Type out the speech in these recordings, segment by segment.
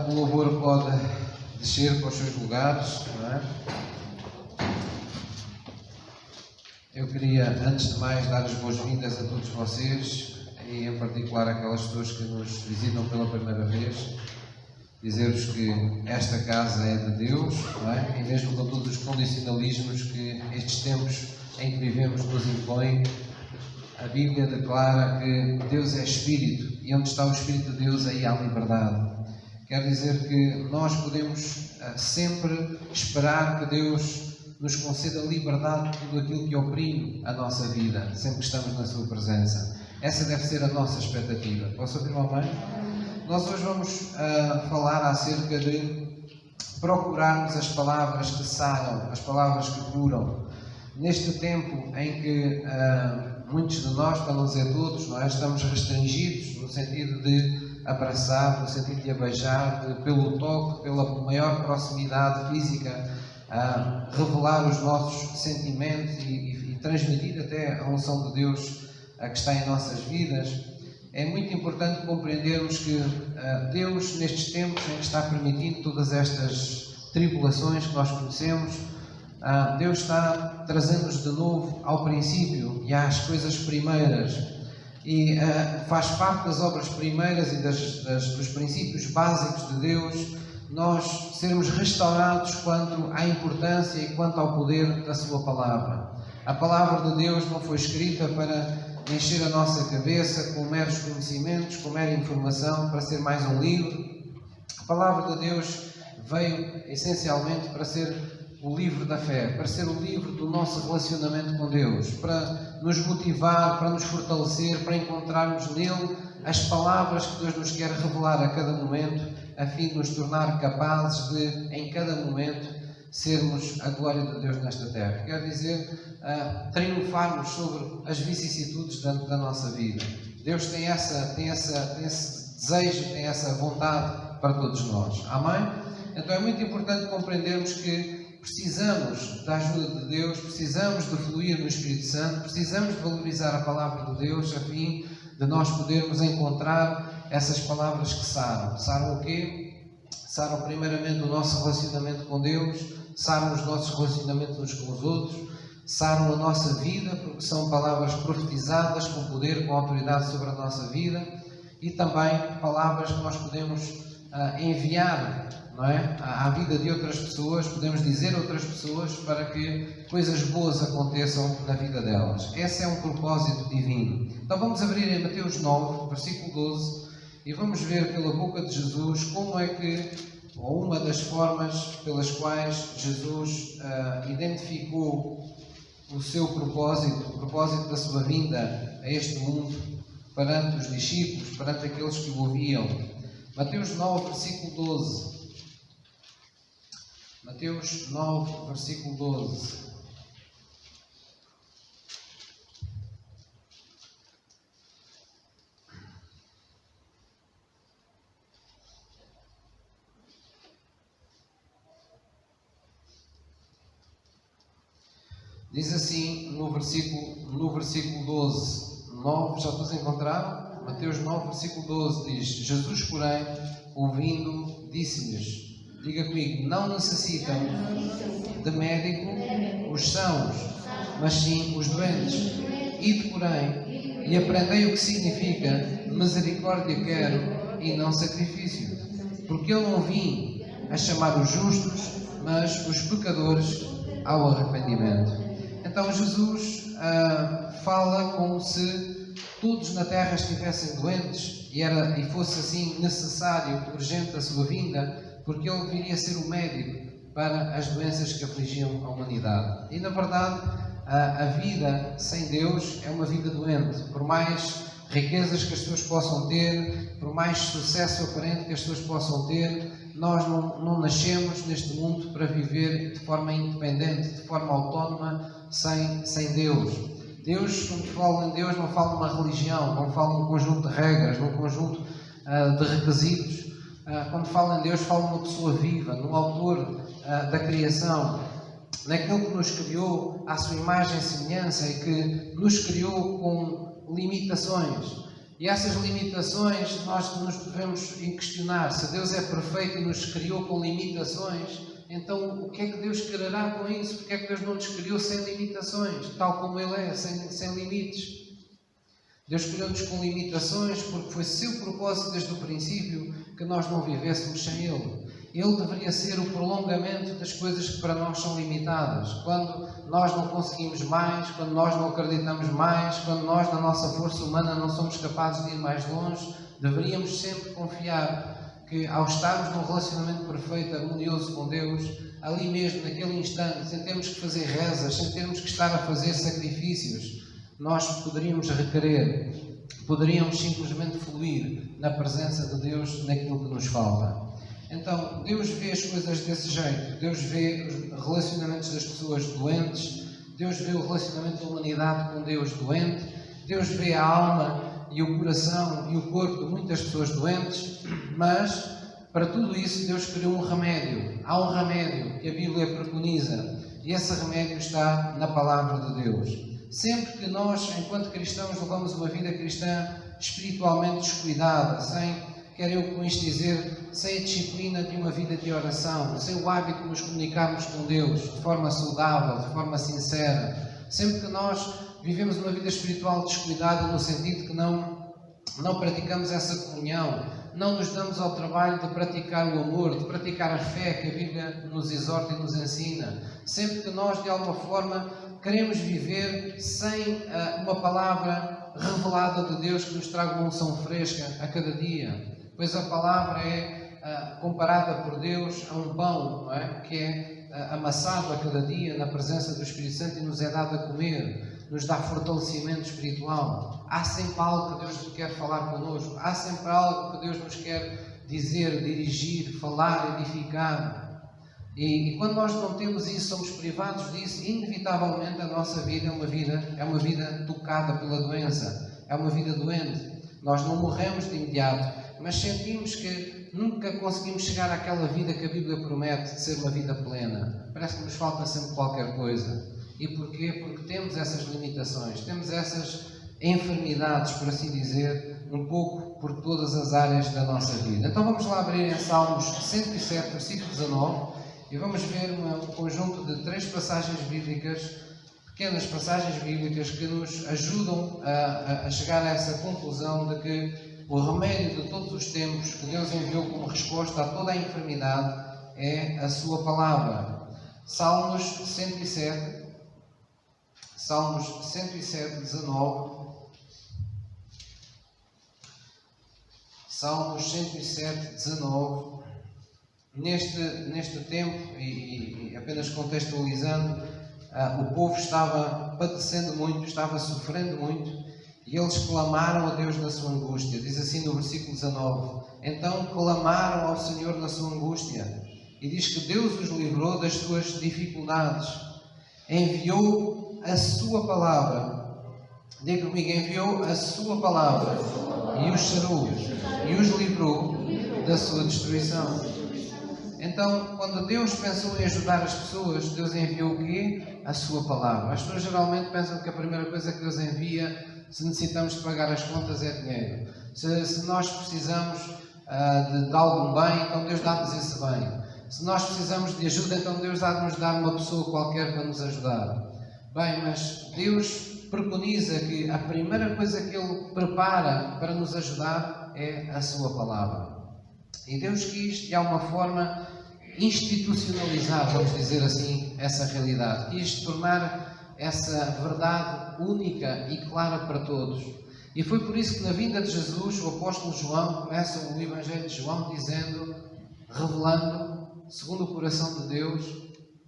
O louvor pode descer para os seus lugares, não é? Eu queria, antes de mais, dar as boas-vindas a todos vocês e, em particular, aquelas pessoas que nos visitam pela primeira vez. Dizer-vos que esta casa é de Deus, não é? E mesmo com todos os condicionalismos que estes tempos em que vivemos nos impõem, a Bíblia declara que Deus é Espírito e onde está o Espírito de Deus, aí há liberdade. Quer dizer que nós podemos sempre esperar que Deus nos conceda liberdade de tudo aquilo que oprime a nossa vida, sempre que estamos na Sua presença. Essa deve ser a nossa expectativa. Posso ouvir uma mãe? Nós hoje vamos falar acerca de procurarmos as palavras que saram, as palavras que curam. Neste tempo em que muitos de nós, para não dizer todos, não é? Estamos restringidos no sentido de abraçar, no sentido de beijar, pelo toque, pela maior proximidade física, revelar os nossos sentimentos e transmitir até a unção de Deus que está em nossas vidas. É muito importante compreendermos que Deus, nestes tempos em que está permitindo todas estas tribulações que nós conhecemos, Deus está trazendo-nos de novo ao princípio e às coisas primeiras. E faz parte das obras primeiras e dos princípios básicos de Deus nós sermos restaurados quanto à importância e quanto ao poder da Sua Palavra. A Palavra de Deus não foi escrita para encher a nossa cabeça com meros conhecimentos, com mera informação, para ser mais um livro. A Palavra de Deus veio essencialmente para ser o livro da fé, para ser o livro do nosso relacionamento com Deus, para nos motivar, para nos fortalecer, para encontrarmos nele as palavras que Deus nos quer revelar a cada momento, a fim de nos tornar capazes de, em cada momento, sermos a glória de Deus nesta terra. Quer dizer, triunfarmos sobre as vicissitudes da nossa vida. Deus tem esse desejo, tem essa vontade para todos nós. Amém? Então é muito importante compreendermos que precisamos da ajuda de Deus, precisamos de fluir no Espírito Santo, precisamos de valorizar a Palavra de Deus a fim de nós podermos encontrar essas palavras que saram. Saram o quê? Saram primeiramente o nosso relacionamento com Deus, saram os nossos relacionamentos uns com os outros, saram a nossa vida, porque são palavras profetizadas com poder, com autoridade sobre a nossa vida, e também palavras que nós podemos enviar, não é? À vida de outras pessoas, podemos dizer a outras pessoas para que coisas boas aconteçam na vida delas. Esse é um propósito divino. Então vamos abrir em Mateus 9, versículo 12, e vamos ver pela boca de Jesus como é que, ou uma das formas pelas quais Jesus identificou o seu propósito, o propósito da sua vinda a este mundo, perante os discípulos, perante aqueles que o ouviam. Mateus 9, versículo 12. Mateus 9, versículo 12. Diz assim no versículo 12, 9, já todos encontraram? Mateus 9, versículo 12 diz: Jesus, porém, ouvindo, disse-lhes, diga comigo, não necessitam de médico os sãos, mas sim os doentes. Ide, porém, e aprendei o que significa misericórdia quero e não sacrifício. Porque eu não vim a chamar os justos, mas os pecadores ao arrependimento. Então Jesus fala como se todos na terra estivessem doentes e fosse assim necessário, urgente a sua vinda, porque ele viria ser o médico para as doenças que afligiam a humanidade. E na verdade, a vida sem Deus é uma vida doente. Por mais riquezas que as pessoas possam ter, por mais sucesso aparente que as pessoas possam ter, nós não nascemos neste mundo para viver de forma independente, de forma autónoma, sem Deus. Deus, quando fala em Deus, não fala numa religião, não fala num conjunto de regras, num conjunto de requisitos. Quando fala em Deus, fala numa pessoa viva, num autor da criação, naquele que nos criou à sua imagem e semelhança e que nos criou com limitações E essas limitações nós nos devemos questionar. Se Deus é perfeito e nos criou com limitações, então o que é que Deus quererá com isso? Porque é que Deus não nos criou sem limitações, tal como Ele é, sem limites? Deus criou-nos com limitações porque foi seu propósito desde o princípio que nós não vivêssemos sem Ele. Ele deveria ser o prolongamento das coisas que para nós são limitadas. Quando nós não conseguimos mais, quando nós não acreditamos mais, quando nós, na nossa força humana, não somos capazes de ir mais longe, deveríamos sempre confiar que, ao estarmos num relacionamento perfeito, harmonioso com Deus, ali mesmo, naquele instante, sem termos que fazer rezas, sem termos que estar a fazer sacrifícios, nós poderíamos requerer, poderíamos simplesmente fluir na presença de Deus naquilo que nos falta. Então, Deus vê as coisas desse jeito. Deus vê os relacionamentos das pessoas doentes, Deus vê o relacionamento da humanidade com Deus doente, Deus vê a alma e o coração e o corpo de muitas pessoas doentes, mas para tudo isso Deus criou um remédio. Há um remédio que a Bíblia preconiza e esse remédio está na Palavra de Deus. Sempre que nós, enquanto cristãos, levamos uma vida cristã espiritualmente descuidada, quero eu com isto dizer, sem a disciplina de uma vida de oração, sem o hábito de nos comunicarmos com Deus de forma saudável, de forma sincera, sempre que nós vivemos uma vida espiritual descuidada no sentido que não praticamos essa comunhão, não nos damos ao trabalho de praticar o amor, de praticar a fé que a Bíblia nos exorta e nos ensina, sempre que nós de alguma forma queremos viver sem uma palavra revelada de Deus que nos traga uma unção fresca a cada dia, pois a palavra é comparada por Deus a um pão, não é? Que é amassado a cada dia na presença do Espírito Santo e nos é dado a comer, nos dá fortalecimento espiritual. Há sempre algo que Deus quer falar connosco, há sempre algo que Deus nos quer dizer, dirigir, falar, edificar. E quando nós não temos isso, somos privados disso, inevitavelmente a nossa vida é uma vida tocada pela doença, é uma vida doente. Nós não morremos de imediato, mas sentimos que nunca conseguimos chegar àquela vida que a Bíblia promete de ser uma vida plena. Parece que nos falta sempre qualquer coisa. E porquê? Porque temos essas limitações, temos essas enfermidades, por assim dizer, um pouco por todas as áreas da nossa vida. Então vamos lá abrir em Salmos 107, versículo 19, e vamos ver um conjunto de 3 passagens bíblicas, pequenas passagens bíblicas que nos ajudam a chegar a essa conclusão de que o remédio de todos os tempos que Deus enviou como resposta a toda a enfermidade é a sua palavra. Salmos 107, 19. Salmos 107, 19. Neste tempo, e apenas contextualizando, o povo estava padecendo muito, estava sofrendo muito, e eles clamaram a Deus na sua angústia. Diz assim no versículo 19: então clamaram ao Senhor na sua angústia, e diz que Deus os livrou das suas dificuldades, enviou a sua palavra. Diga comigo: enviou a sua palavra e os sarou e os livrou da sua destruição. Então, quando Deus pensou em ajudar as pessoas, Deus enviou o quê? A sua palavra. As pessoas geralmente pensam que a primeira coisa que Deus envia, se necessitamos de pagar as contas, é dinheiro. Se nós precisamos de algum bem, então Deus dá-nos esse bem. Se nós precisamos de ajuda, então Deus dá-nos uma pessoa qualquer para nos ajudar. Bem, mas Deus preconiza que a primeira coisa que Ele prepara para nos ajudar é a sua palavra. E Deus quis, de alguma forma, institucionalizar, vamos dizer assim, essa realidade. Quis tornar essa verdade única e clara para todos. E foi por isso que na vinda de Jesus, o apóstolo João começa o Evangelho de João dizendo, revelando, segundo o coração de Deus,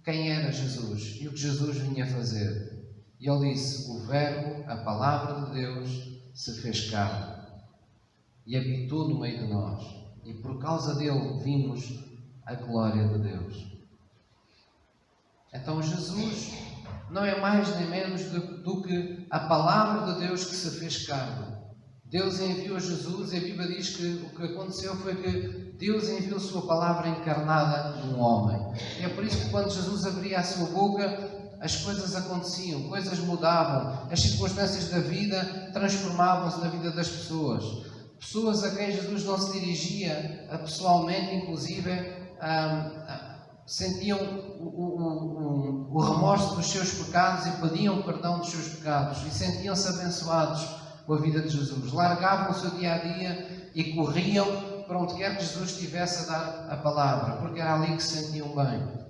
quem era Jesus e o que Jesus vinha fazer. E ele disse: o Verbo, a palavra de Deus, se fez carne e habitou no meio de nós. E por causa dele vimos a glória de Deus. Então Jesus não é mais nem menos do que a palavra de Deus que se fez carne. Deus enviou Jesus e a Bíblia diz que o que aconteceu foi que Deus enviou a sua palavra encarnada num homem. E é por isso que quando Jesus abria a sua boca, as coisas aconteciam, coisas mudavam, as circunstâncias da vida transformavam-se na vida das pessoas. Pessoas a quem Jesus não se dirigia pessoalmente, inclusive, sentiam o remorso dos seus pecados e pediam perdão dos seus pecados e sentiam-se abençoados com a vida de Jesus. Largavam o seu dia-a-dia e corriam para onde quer que Jesus estivesse a dar a palavra, porque era ali que se sentiam bem.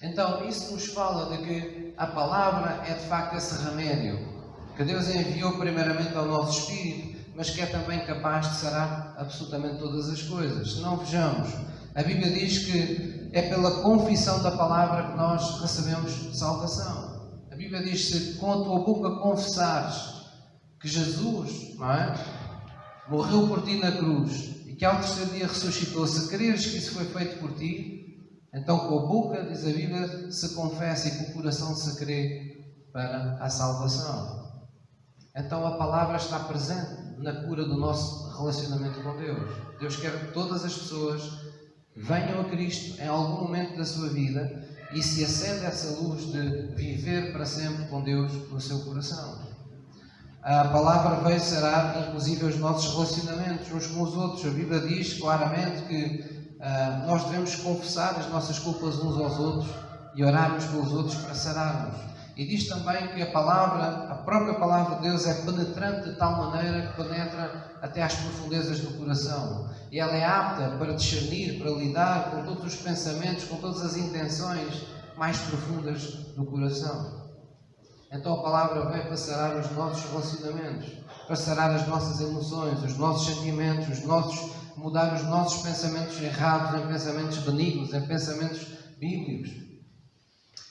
Então, isso nos fala de que a palavra é de facto esse remédio que Deus enviou primeiramente ao nosso espírito, mas que é também capaz de sarar absolutamente todas as coisas. Se não, vejamos, a Bíblia diz que é pela confissão da palavra que nós recebemos salvação. A Bíblia diz que se com a tua boca confessares que Jesus, não é, morreu por ti na cruz e que ao terceiro dia ressuscitou, se creres que isso foi feito por ti, então com a boca, diz a Bíblia, se confessa e com o coração se crê para a salvação. Então a palavra está presente na cura do nosso relacionamento com Deus. Deus quer que todas as pessoas venham a Cristo em algum momento da sua vida e se acenda essa luz de viver para sempre com Deus no seu coração. A palavra veio sarar inclusive os nossos relacionamentos uns com os outros. A Bíblia diz claramente que nós devemos confessar as nossas culpas uns aos outros e orarmos pelos outros para sararmos. E diz também que a própria palavra de Deus é penetrante de tal maneira que penetra até às profundezas do coração. E ela é apta para discernir, para lidar com todos os pensamentos, com todas as intenções mais profundas do coração. Então a palavra vem para sarar os nossos relacionamentos, para sarar as nossas emoções, os nossos sentimentos, mudar os nossos pensamentos errados em pensamentos benignos, em pensamentos bíblicos.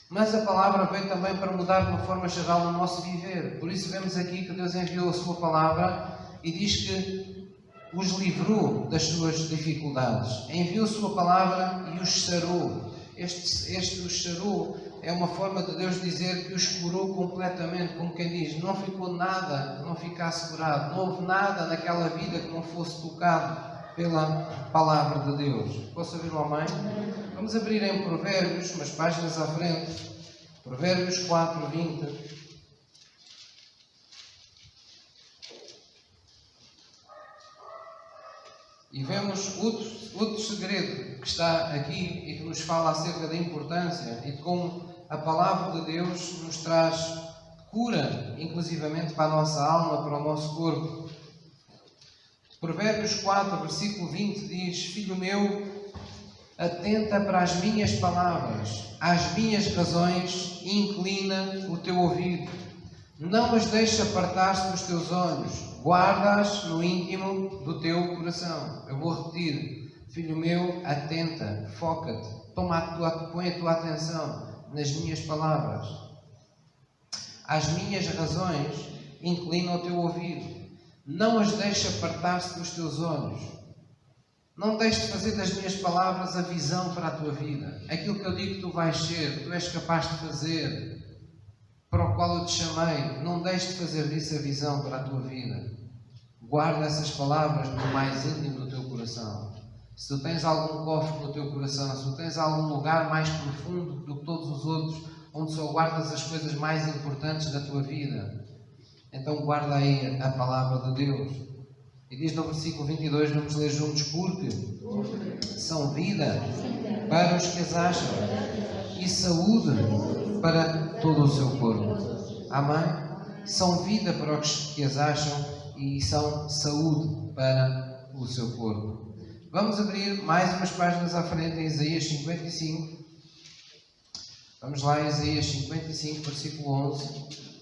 Mas a palavra veio também para mudar de uma forma geral o nosso viver. Por isso vemos aqui que Deus enviou a sua palavra e diz que os livrou das suas dificuldades. Enviou a sua palavra e os sarou. Este os sarou é uma forma de Deus dizer que os curou completamente, como quem diz, não ficou nada que não ficasse curado, não houve nada naquela vida que não fosse tocado pela palavra de Deus. Posso ouvir um amém? Vamos abrir em Provérbios, umas páginas à frente. Provérbios 4, 20. E vemos outro segredo que está aqui e que nos fala acerca da importância e de como a palavra de Deus nos traz cura, inclusivamente para a nossa alma, para o nosso corpo. Provérbios 4, versículo 20 diz: Filho meu, atenta para as minhas palavras, às minhas razões, e inclina o teu ouvido. Não as deixes apartar-se dos teus olhos, guarda-as no íntimo do teu coração. Eu vou repetir: filho meu, atenta, foca-te, põe a tua atenção nas minhas palavras. Às minhas razões, inclina o teu ouvido. Não as deixes apartar-se dos teus olhos. Não deixes de fazer das minhas palavras a visão para a tua vida. Aquilo que eu digo que tu vais ser, que tu és capaz de fazer, para o qual eu te chamei, não deixes de fazer disso a visão para a tua vida. Guarda essas palavras no mais íntimo do teu coração. Se tu tens algum cofre no teu coração, se tu tens algum lugar mais profundo do que todos os outros, onde só guardas as coisas mais importantes da tua vida, então guarda aí a palavra de Deus. E diz no versículo 22, vamos ler juntos: porque são vida para os que as acham e saúde para todo o seu corpo. Amém? São vida para os que as acham e são saúde para o seu corpo. Vamos abrir mais umas páginas à frente em Isaías 55. Vamos lá, Isaías 55, versículo 11.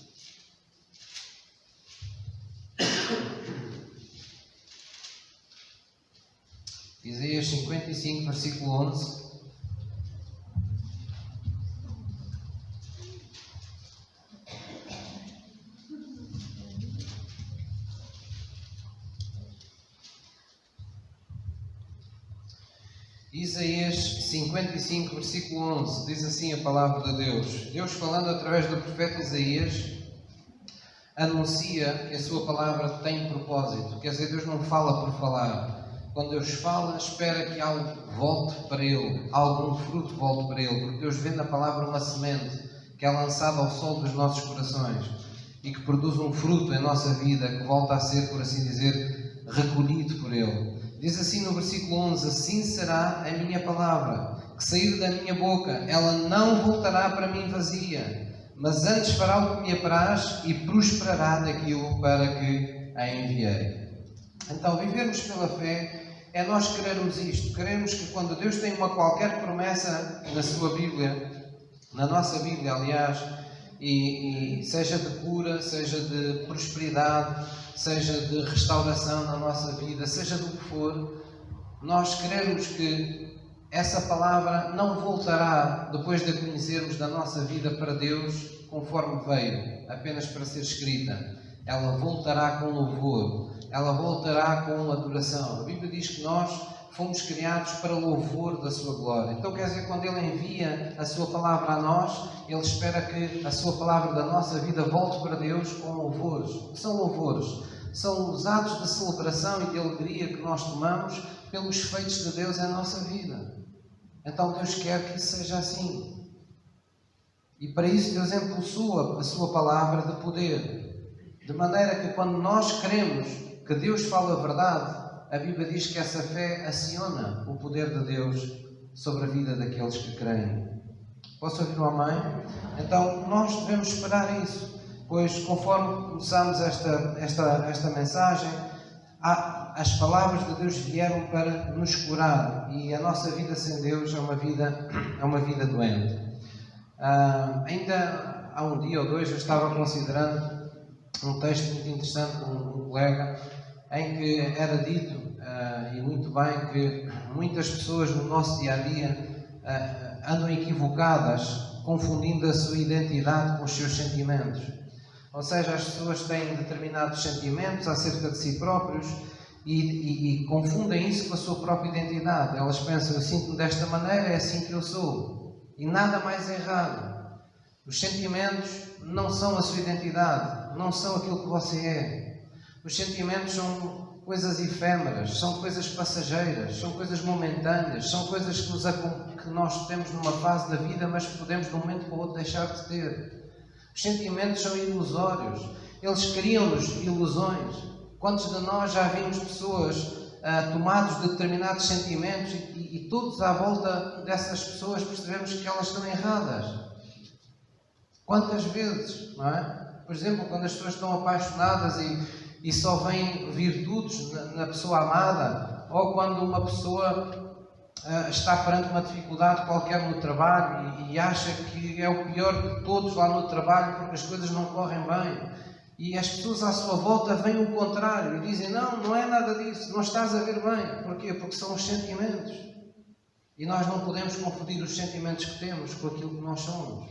Isaías 55, versículo 11. Isaías 55, versículo 11, diz assim a palavra de Deus. Deus, falando através do profeta Isaías, anuncia que a sua palavra tem propósito. Quer dizer, Deus não fala por falar. Quando Deus fala, espera que algo volte para Ele, algum fruto volte para Ele, porque Deus vê na palavra uma semente que é lançado ao sol dos nossos corações e que produz um fruto em nossa vida que volta a ser, por assim dizer, recolhido por Ele. Diz assim no versículo 11: assim será a minha palavra que sair da minha boca, ela não voltará para mim vazia, mas antes fará o que me apraz e prosperará naquilo para que a enviei. Então, vivermos pela fé é nós querermos isto. Queremos que quando Deus tem uma qualquer promessa na sua Bíblia, na nossa Bíblia, aliás, e seja de cura, seja de prosperidade, seja de restauração na nossa vida, seja do que for, nós queremos que essa palavra não voltará, depois de a conhecermos, da nossa vida para Deus, conforme veio, apenas para ser escrita. Ela voltará com louvor, ela voltará com adoração. A Bíblia diz que nós fomos criados para louvor da sua glória. Então quer dizer, quando Ele envia a sua palavra a nós, Ele espera que a sua palavra da nossa vida volte para Deus com louvores. O que são louvores? São os atos de celebração e de alegria que nós tomamos pelos feitos de Deus em nossa vida. Então Deus quer que isso seja assim. E para isso Deus impulsou a sua palavra de poder. De maneira que quando nós queremos que Deus fale a verdade, a Bíblia diz que essa fé aciona o poder de Deus sobre a vida daqueles que creem. Posso ouvir um amém? Então nós devemos esperar isso. Pois conforme começamos esta mensagem, as palavras de Deus vieram para nos curar e a nossa vida sem Deus é uma vida doente. Ainda há um dia ou dois eu estava considerando um texto muito interessante com um colega em que era dito, e muito bem, que muitas pessoas no nosso dia-a-dia andam equivocadas, confundindo a sua identidade com os seus sentimentos. Ou seja, as pessoas têm determinados sentimentos acerca de si próprios e confundem isso com a sua própria identidade. Elas pensam, eu sinto-me desta maneira, é assim que eu sou. E nada mais é errado. Os sentimentos não são a sua identidade, não são aquilo que você é. Os sentimentos são coisas efêmeras, são coisas passageiras, são coisas momentâneas, são coisas que nós temos numa fase da vida, mas podemos de um momento para o outro deixar de ter. Os sentimentos são ilusórios, eles criam-nos ilusões. Quantos de nós já vimos pessoas tomados de determinados sentimentos e todos à volta dessas pessoas percebemos que elas estão erradas? Quantas vezes, não é? Por exemplo, quando as pessoas estão apaixonadas e só veem virtudes na pessoa amada, ou quando uma pessoa está perante uma dificuldade qualquer no trabalho e acha que é o pior de todos lá no trabalho porque as coisas não correm bem. E as pessoas à sua volta veem o contrário e dizem, não é nada disso, não estás a ver bem. Porquê? Porque são os sentimentos. E nós não podemos confundir os sentimentos que temos com aquilo que nós somos.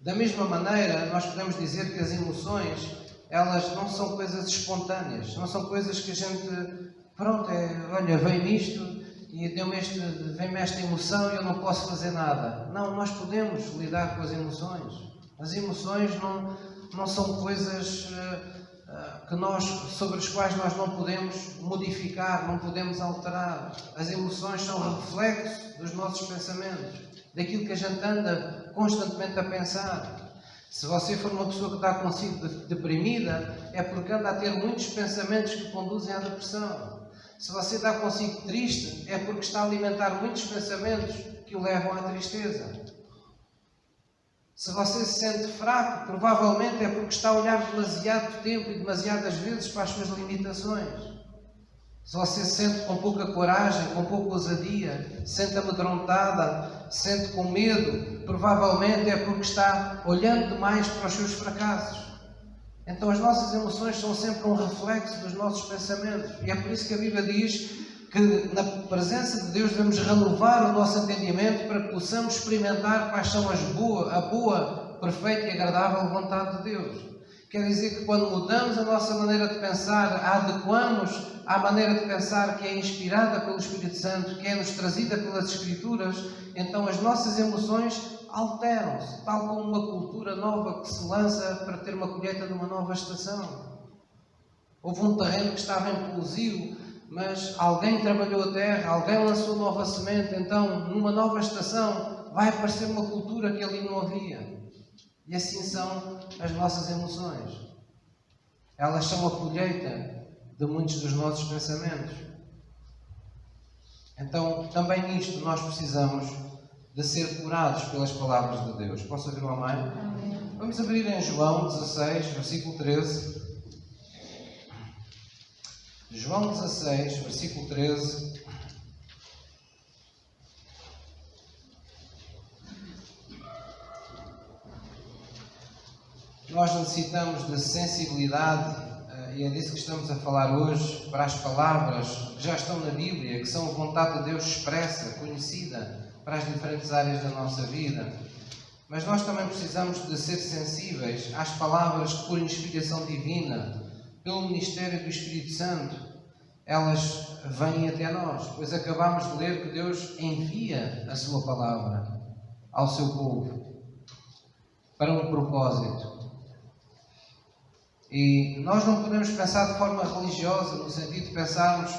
Da mesma maneira, nós podemos dizer que as emoções, elas não são coisas espontâneas, não são coisas que a gente... Pronto, olha, vem-me isto e vem-me esta emoção e eu não posso fazer nada. Não, nós podemos lidar com as emoções. As emoções não são coisas sobre as quais nós não podemos modificar, não podemos alterar. As emoções são reflexo dos nossos pensamentos, daquilo que a gente anda constantemente a pensar. Se você for uma pessoa que está consigo deprimida, é porque anda a ter muitos pensamentos que conduzem à depressão. Se você está consigo triste, é porque está a alimentar muitos pensamentos que o levam à tristeza. Se você se sente fraco, provavelmente é porque está a olhar demasiado tempo e demasiadas vezes para as suas limitações. Se você se sente com pouca coragem, com pouca ousadia, se sente amedrontada, se sente com medo, provavelmente é porque está olhando demais para os seus fracassos. Então as nossas emoções são sempre um reflexo dos nossos pensamentos. E é por isso que a Bíblia diz que na presença de Deus devemos renovar o nosso entendimento para que possamos experimentar quais são a boa, perfeita e agradável vontade de Deus. Quer dizer que quando mudamos a nossa maneira de pensar, a adequamos à maneira de pensar que é inspirada pelo Espírito Santo, que é nos trazida pelas Escrituras, então as nossas emoções alteram-se, tal como uma cultura nova que se lança para ter uma colheita de uma nova estação. Houve um terreno que estava implosivo, mas alguém trabalhou a terra, alguém lançou nova semente, então numa nova estação vai aparecer uma cultura que ali não havia. E assim são as nossas emoções. Elas são a colheita de muitos dos nossos pensamentos. Então, também nisto nós precisamos de ser curados pelas palavras de Deus. Posso ouvir um amém? Amém. Vamos abrir em João 16, versículo 13. João 16, versículo 13. Nós necessitamos de sensibilidade, e é disso que estamos a falar hoje, para as palavras que já estão na Bíblia, que são a vontade de Deus expressa, conhecida, para as diferentes áreas da nossa vida. Mas nós também precisamos de ser sensíveis às palavras que, por inspiração divina, pelo ministério do Espírito Santo, elas vêm até nós, pois acabamos de ler que Deus envia a sua palavra ao seu povo para um propósito. E nós não podemos pensar de forma religiosa, no sentido de pensarmos: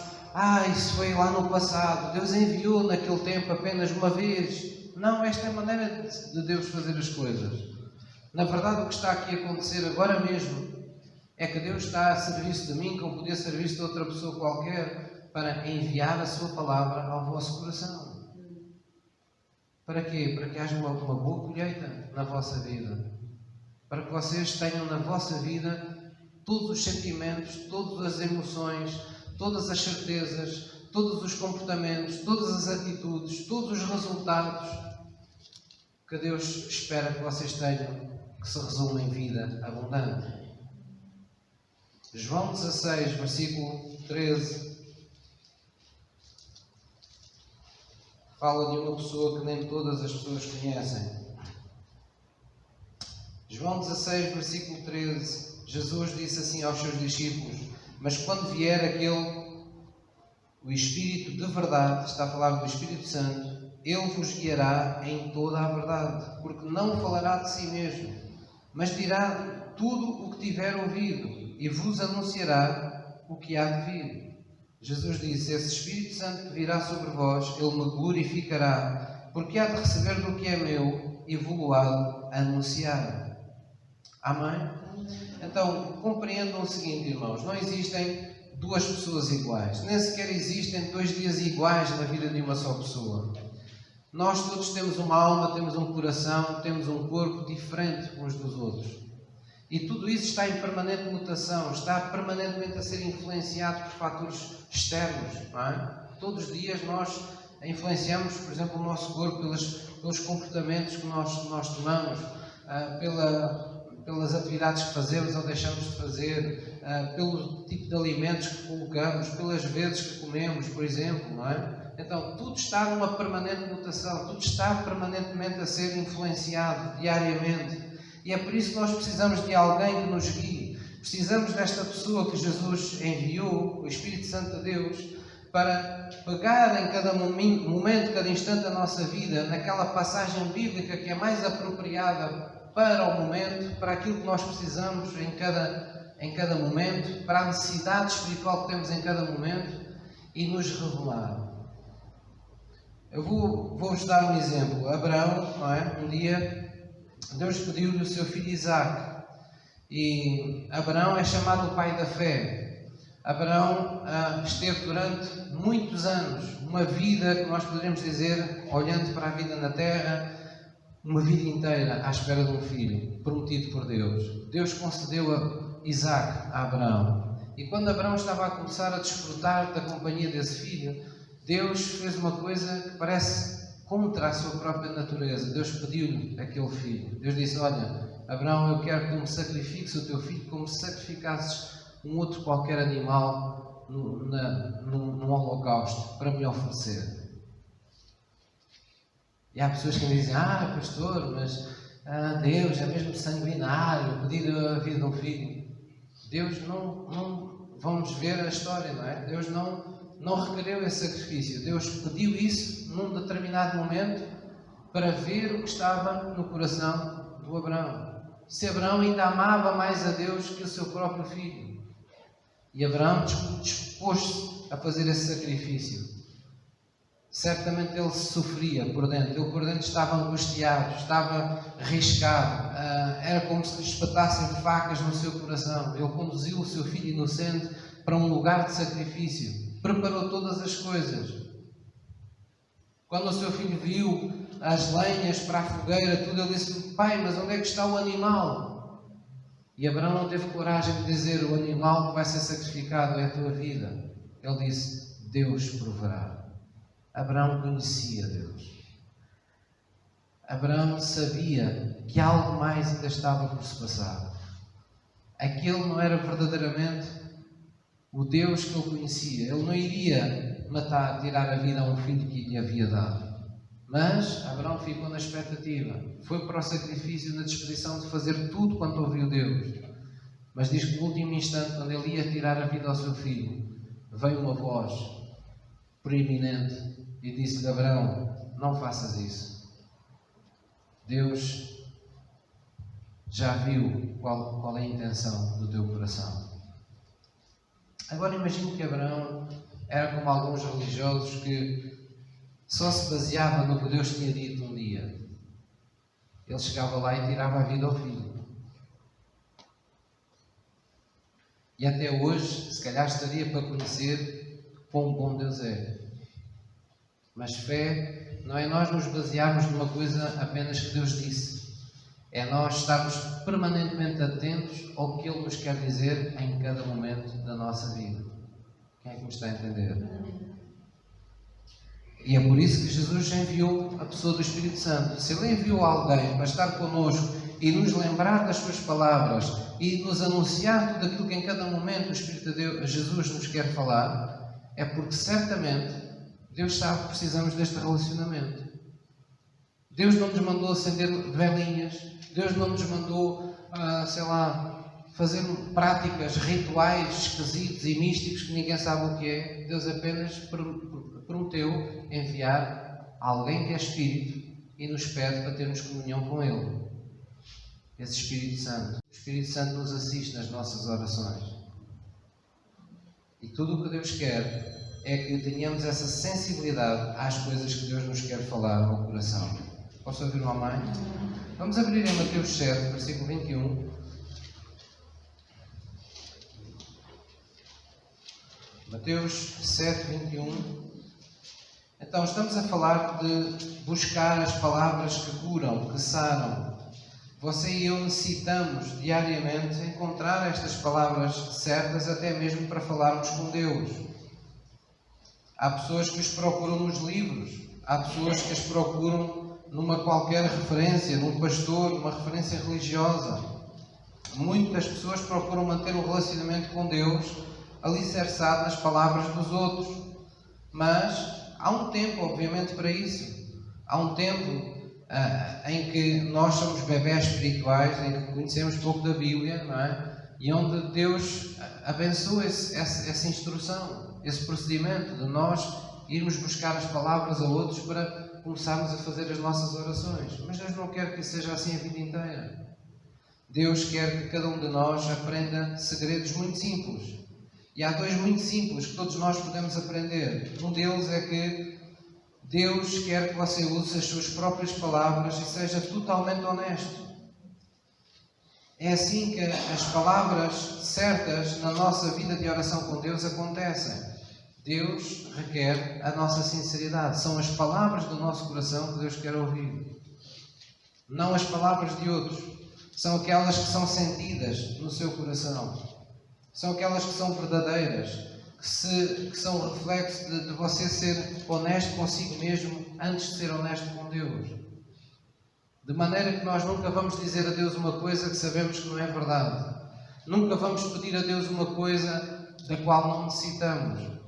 isso foi lá no passado, Deus enviou naquele tempo apenas uma vez. Não, esta é a maneira de Deus fazer as coisas. Na verdade, o que está aqui a acontecer agora mesmo é que Deus está a serviço de mim, como podia serviço de outra pessoa qualquer, para enviar a sua palavra ao vosso coração. Para quê? Para que haja uma boa colheita na vossa vida. Para que vocês tenham na vossa vida todos os sentimentos, todas as emoções, todas as certezas, todos os comportamentos, todas as atitudes, todos os resultados que Deus espera que vocês tenham, que se resumem em vida abundante. João 16, versículo 13, fala de uma pessoa que nem todas as pessoas conhecem. João 16, versículo 13, Jesus disse assim aos seus discípulos: mas quando vier aquele, o Espírito de verdade, está a falar do Espírito Santo, Ele vos guiará em toda a verdade, porque não falará de si mesmo, mas dirá tudo o que tiver ouvido e vos anunciará o que há de vir. Jesus disse: esse Espírito Santo que virá sobre vós, Ele me glorificará, porque há de receber do que é meu e vou-lo anunciar. Amém? Então, compreendam o seguinte, irmãos: não existem duas pessoas iguais, nem sequer existem 2 dias iguais na vida de uma só pessoa. Nós todos temos uma alma, temos um coração, temos um corpo diferente uns dos outros. E tudo isso está em permanente mutação, está permanentemente a ser influenciado por fatores externos. Não é? Todos os dias nós influenciamos, por exemplo, o nosso corpo pelos comportamentos que nós tomamos, pelas atividades que fazemos ou deixamos de fazer, pelo tipo de alimentos que colocamos, pelas vezes que comemos, por exemplo, não é? Então, tudo está numa permanente mutação, tudo está permanentemente a ser influenciado diariamente. E é por isso que nós precisamos de alguém que nos guie. Precisamos desta pessoa que Jesus enviou, o Espírito Santo de Deus, para pegar em cada momento, cada instante da nossa vida, naquela passagem bíblica que é mais apropriada para o momento, para aquilo que nós precisamos em cada momento, para a necessidade espiritual que temos em cada momento, e nos revelar. Eu vou-vos dar um exemplo. Abraão, não é? Um dia Deus pediu-lhe o seu filho Isaac, e Abraão é chamado o pai da fé. Abraão esteve durante muitos anos, uma vida que nós poderíamos dizer, olhando para a vida na terra, uma vida inteira à espera de um filho prometido por Deus. Deus concedeu a Isaac a Abraão, e quando Abraão estava a começar a desfrutar da companhia desse filho, Deus fez uma coisa que parece contra a sua própria natureza. Deus pediu-lhe aquele filho. Deus disse: olha, Abraão, eu quero que tu me sacrifiques o teu filho como se sacrificasses um outro qualquer animal num holocausto para me oferecer. E há pessoas que me dizem: pastor, mas Deus é mesmo sanguinário pedir a vida de um filho. Deus não vamos ver a história, não é? Deus não requereu esse sacrifício. Deus pediu isso num determinado momento para ver o que estava no coração do Abraão. Se Abraão ainda amava mais a Deus que o seu próprio filho. E Abraão dispôs-se a fazer esse sacrifício. certamente ele sofria por dentro. Ele por dentro estava angustiado, estava arriscado. Era como se lhe espetassem facas no seu coração. Ele conduziu o seu filho inocente para um lugar de sacrifício. Preparou todas as coisas. Quando o seu filho viu as lenhas para a fogueira, tudo, ele disse: pai, mas onde é que está o animal? E Abraão não teve coragem de dizer: o animal que vai ser sacrificado é a tua vida. Ele disse: Deus proverá. Abraão conhecia Deus. Abraão sabia que algo mais ainda estava por se passar. Aquele não era verdadeiramente o Deus que ele conhecia. Ele não iria matar, tirar a vida a um filho que lhe havia dado. Mas Abraão ficou na expectativa. Foi para o sacrifício, na disposição de fazer tudo quanto ouviu Deus. Mas diz que no último instante, quando ele ia tirar a vida ao seu filho, veio uma voz proeminente e disse-lhe: Abraão, não faças isso. Deus já viu qual é a intenção do teu coração. Agora imagine que Abraão era como alguns religiosos que só se baseava no que Deus tinha dito um dia. Ele chegava lá e tirava a vida ao filho. E até hoje, se calhar estaria para conhecer quão bom Deus é. Mas fé não é nós nos basearmos numa coisa apenas que Deus disse. É nós estarmos permanentemente atentos ao que Ele nos quer dizer em cada momento da nossa vida. Quem é que me está a entender? E é por isso que Jesus enviou a pessoa do Espírito Santo. Se Ele enviou alguém para estar connosco e nos lembrar das suas palavras e nos anunciar tudo aquilo que em cada momento o Espírito de Deus, Jesus nos quer falar, é porque certamente Deus sabe que precisamos deste relacionamento. Deus não nos mandou acender velinhas, Deus não nos mandou, fazer práticas, rituais esquisitos e místicos que ninguém sabe o que é. Deus apenas prometeu enviar alguém que é Espírito e nos pede para termos comunhão com Ele. Esse Espírito Santo. O Espírito Santo nos assiste nas nossas orações. E tudo o que Deus quer é que tenhamos essa sensibilidade às coisas que Deus nos quer falar ao coração. Posso ouvir uma mãe? Vamos abrir em Mateus 7, versículo 21. Mateus 7, 21. Então, estamos a falar de buscar as palavras que curam, que saram. Você e eu necessitamos diariamente encontrar estas palavras certas, até mesmo para falarmos com Deus. Há pessoas que os procuram nos livros, há pessoas que as procuram numa qualquer referência, num pastor, numa referência religiosa. Muitas pessoas procuram manter um relacionamento com Deus alicerçado nas palavras dos outros. Mas há um tempo, obviamente, para isso. Há um tempo em que nós somos bebés espirituais, em que conhecemos pouco da Bíblia, não é? E onde Deus abençoa essa instrução, esse procedimento de nós irmos buscar as palavras a outros para começarmos a fazer as nossas orações. Mas Deus não quer que seja assim a vida inteira. Deus quer que cada um de nós aprenda segredos muito simples. E há dois muito simples que todos nós podemos aprender. Um deles é que Deus quer que você use as suas próprias palavras e seja totalmente honesto. É assim que as palavras certas na nossa vida de oração com Deus acontecem. Deus requer a nossa sinceridade. São as palavras do nosso coração que Deus quer ouvir. Não as palavras de outros. São aquelas que são sentidas no seu coração. São aquelas que são verdadeiras. Que são reflexo de você ser honesto consigo mesmo antes de ser honesto com Deus. De maneira que nós nunca vamos dizer a Deus uma coisa que sabemos que não é verdade. Nunca vamos pedir a Deus uma coisa da qual não necessitamos.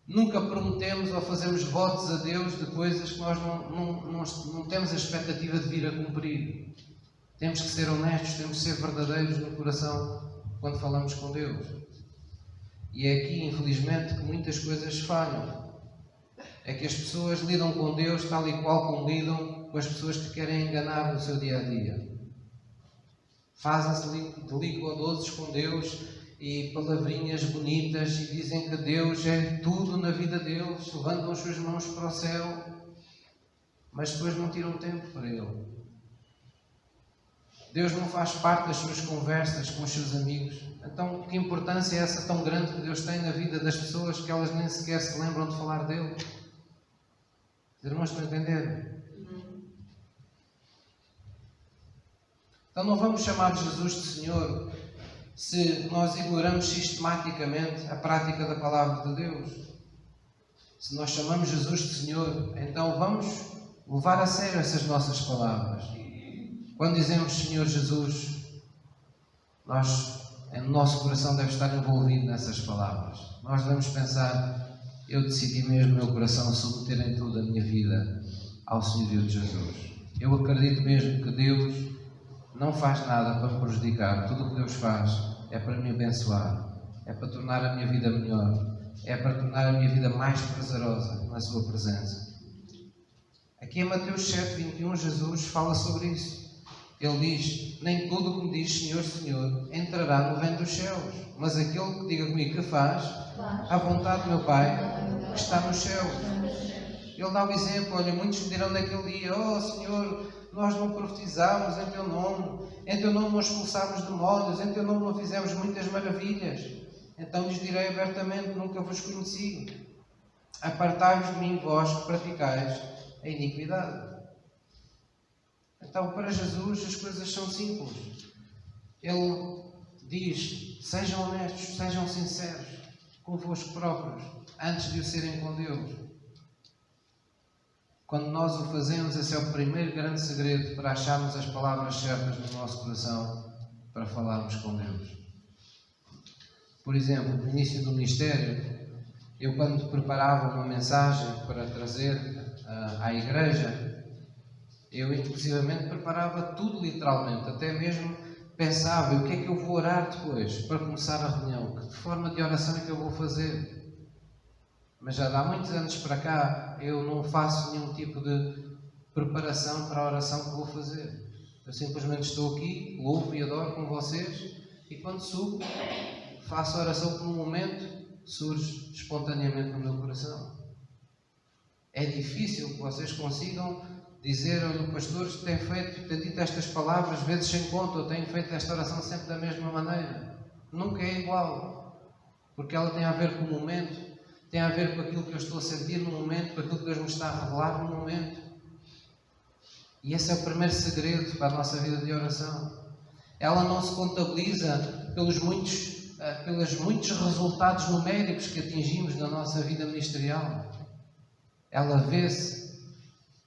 Nunca prometemos ou fazemos votos a Deus de coisas que nós não temos a expectativa de vir a cumprir. Temos que ser honestos, temos que ser verdadeiros no coração quando falamos com Deus. E é aqui, infelizmente, que muitas coisas falham. É que as pessoas lidam com Deus tal e qual como lidam com as pessoas que querem enganar no seu dia-a-dia. Fazem-se de ligadosos com Deus e palavrinhas bonitas e dizem que Deus é tudo na vida deles, levantam as suas mãos para o céu, mas depois não tiram tempo para Ele. Deus não faz parte das suas conversas com os seus amigos. Então, que importância é essa tão grande que Deus tem na vida das pessoas que elas nem sequer se lembram de falar dele? Os irmãos estão a entender? Então não vamos chamar Jesus de Senhor se nós ignoramos sistematicamente a prática da palavra de Deus. Se nós chamamos Jesus de Senhor, então vamos levar a sério essas nossas palavras. Quando dizemos Senhor Jesus, o nosso coração deve estar envolvido nessas palavras. Nós devemos pensar, eu decidi mesmo no meu coração submeter em tudo a minha vida ao senhorio de Jesus. Eu acredito mesmo que Deus não faz nada para me prejudicar. Tudo o que Deus faz é para me abençoar, é para tornar a minha vida melhor, é para tornar a minha vida mais prazerosa na sua presença. Aqui em Mateus 7:21, Jesus fala sobre isso. Ele diz: nem tudo o que me diz Senhor, Senhor entrará no reino dos céus, mas aquele que diga comigo que faz a vontade do meu Pai que está nos céus. Ele dá o exemplo: olha, muitos me dirão naquele dia: oh Senhor, nós não profetizámos em Teu nome não expulsámos demónios, em Teu nome não fizemos muitas maravilhas. Então lhes direi abertamente: nunca vos conheci. Apartai-vos de mim, vós que praticais a iniquidade. Então, para Jesus, as coisas são simples. Ele diz: sejam honestos, sejam sinceros convosco próprios, antes de o serem com Deus. Quando nós o fazemos, esse é o primeiro grande segredo para acharmos as palavras certas no nosso coração para falarmos com Deus. Por exemplo, no início do ministério, eu quando preparava uma mensagem para trazer à igreja, eu inclusivamente preparava tudo literalmente, até mesmo pensava: o que é que eu vou orar depois para começar a reunião? Que forma de oração é que eu vou fazer? Mas já há muitos anos para cá eu não faço nenhum tipo de preparação para a oração que vou fazer. Eu simplesmente estou aqui, louvo e adoro com vocês, e quando subo, faço a oração que no momento surge espontaneamente no meu coração. É difícil que vocês consigam dizer: olha, o pastor tem dito estas palavras vezes sem conta, eu tenho feito esta oração sempre da mesma maneira. Nunca é igual, porque ela tem a ver com o momento, tem a ver com aquilo que eu estou a sentir no momento, com aquilo que Deus me está a revelar no momento. E esse é o primeiro segredo para a nossa vida de oração. Ela não se contabiliza pelos muitos resultados numéricos que atingimos na nossa vida ministerial. Ela vê-se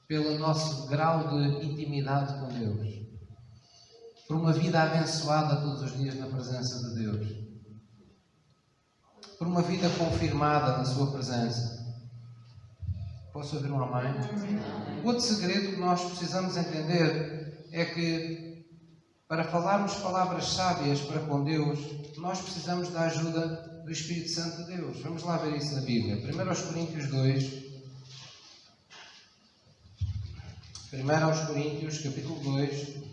pelo nosso grau de intimidade com Deus, por uma vida abençoada todos os dias na presença de Deus, por uma vida confirmada na sua presença. Posso ouvir um amém? O outro segredo que nós precisamos entender é que, para falarmos palavras sábias para com Deus, nós precisamos da ajuda do Espírito Santo de Deus. Vamos lá ver isso na Bíblia. 1 Coríntios 2. 1 Coríntios, capítulo 2.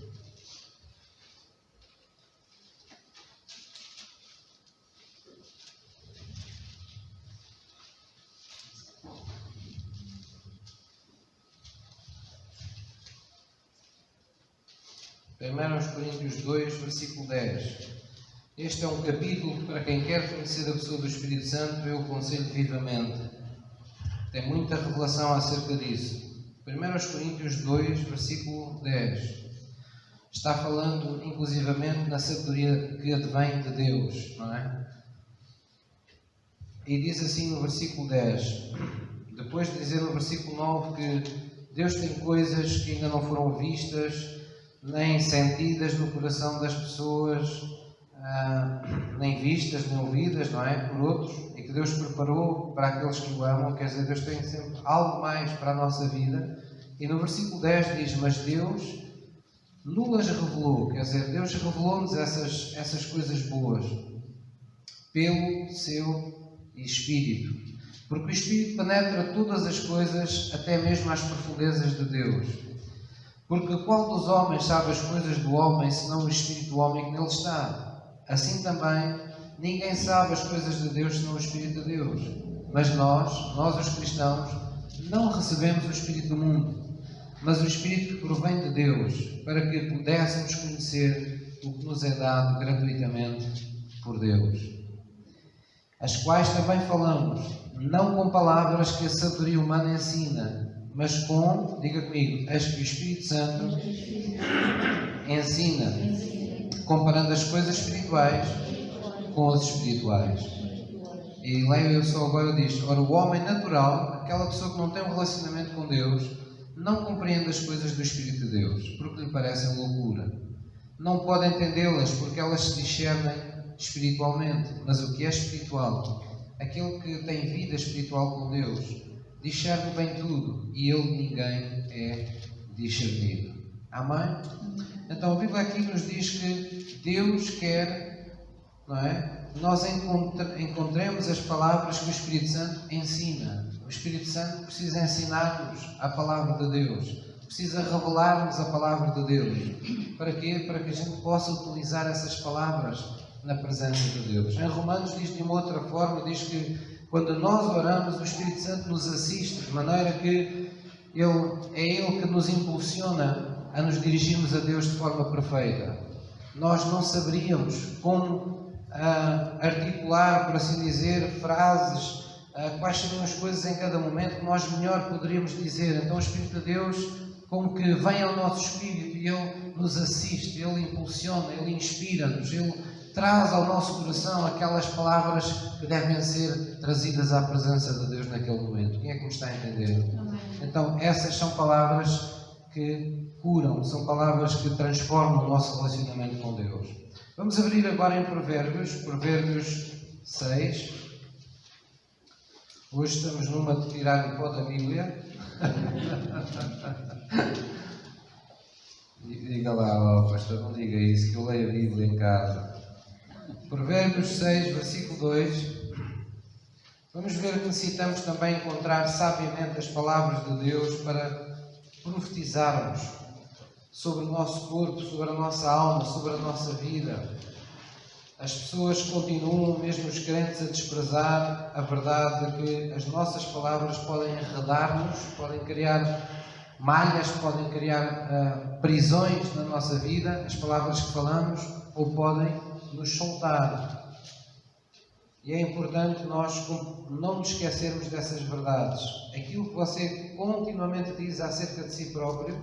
Aos Coríntios 2, versículo 10. Este é um capítulo que, para quem quer conhecer a pessoa do Espírito Santo, eu aconselho vivamente. Tem muita revelação acerca disso. 1 Coríntios 2, versículo 10. Está falando, inclusivamente, na sabedoria que advém de Deus, não é? E diz assim no versículo 10, depois de dizer no versículo 9 que Deus tem coisas que ainda não foram vistas, nem sentidas no coração das pessoas, nem vistas, nem ouvidas, não é? Por outros, e que Deus preparou para aqueles que o amam. Quer dizer, Deus tem sempre algo mais para a nossa vida. E no versículo 10 diz: mas Deus nulas revelou, quer dizer, Deus revelou-nos essas coisas boas pelo seu Espírito, porque o Espírito penetra todas as coisas, até mesmo às profundezas de Deus. Porque qual dos homens sabe as coisas do homem, senão o Espírito do homem que nele está? Assim também ninguém sabe as coisas de Deus senão o Espírito de Deus. Mas nós os cristãos, não recebemos o Espírito do mundo, mas o Espírito que provém de Deus, para que pudéssemos conhecer o que nos é dado gratuitamente por Deus. As quais também falamos, não com palavras que a sabedoria humana ensina, mas com, diga comigo, as que o Espírito Santo ensina, comparando as coisas espirituais com as espirituais. E leio eu só agora disto: ora, o homem natural, aquela pessoa que não tem um relacionamento com Deus, não compreende as coisas do Espírito de Deus, porque lhe parecem loucura. Não pode entendê-las, porque elas se discernem espiritualmente. Mas o que é espiritual? Aquele que tem vida espiritual com Deus, discerne bem tudo, e ele de ninguém é discernido. Amém? Então a Bíblia aqui nos diz que Deus quer, não é? Nós encontremos as palavras que o Espírito Santo ensina. O Espírito Santo precisa ensinar-nos a palavra de Deus, precisa revelar-nos a palavra de Deus. Para quê? Para que a gente possa utilizar essas palavras na presença de Deus. Em Romanos diz de uma outra forma, diz que quando nós oramos, o Espírito Santo nos assiste, de maneira que é Ele que nos impulsiona a nos dirigirmos a Deus de forma perfeita. Nós não saberíamos como articular, por assim dizer, frases, quais seriam as coisas em cada momento que nós melhor poderíamos dizer. Então o Espírito de Deus como que vem ao nosso espírito e Ele nos assiste, Ele impulsiona, Ele inspira-nos, Ele traz ao nosso coração aquelas palavras que devem ser trazidas à presença de Deus naquele momento. Quem é que me está a entender? Amém. Então essas são palavras que curam, são palavras que transformam o nosso relacionamento com Deus. Vamos abrir agora em Provérbios 6. Hoje estamos numa de tirar o pó da Bíblia. Diga lá, pastor, não diga isso, que eu leio a Bíblia em casa. Provérbios 6, versículo 2. Vamos ver que necessitamos também encontrar sabiamente as palavras de Deus para profetizarmos sobre o nosso corpo, sobre a nossa alma, sobre a nossa vida. As pessoas continuam, mesmo os crentes, a desprezar a verdade de que as nossas palavras podem enredar-nos, podem criar malhas, podem criar prisões na nossa vida, as palavras que falamos, ou podem nos soltar. E é importante nós não nos esquecermos dessas verdades. Aquilo que você continuamente diz acerca de si próprio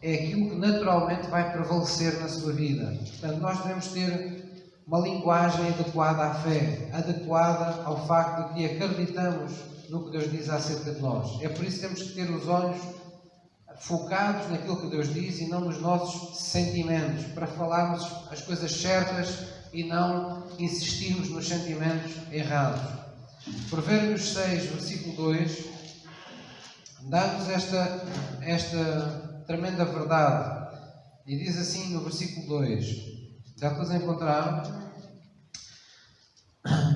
é aquilo que naturalmente vai prevalecer na sua vida. Portanto, nós devemos ter uma linguagem adequada à fé, adequada ao facto de que acreditamos no que Deus diz acerca de nós. É por isso que temos que ter os olhos focados naquilo que Deus diz e não nos nossos sentimentos, para falarmos as coisas certas e não insistirmos nos sentimentos errados. Provérbios 6, versículo 2, dá-nos esta tremenda verdade. E diz assim no versículo 2, já depois encontraram?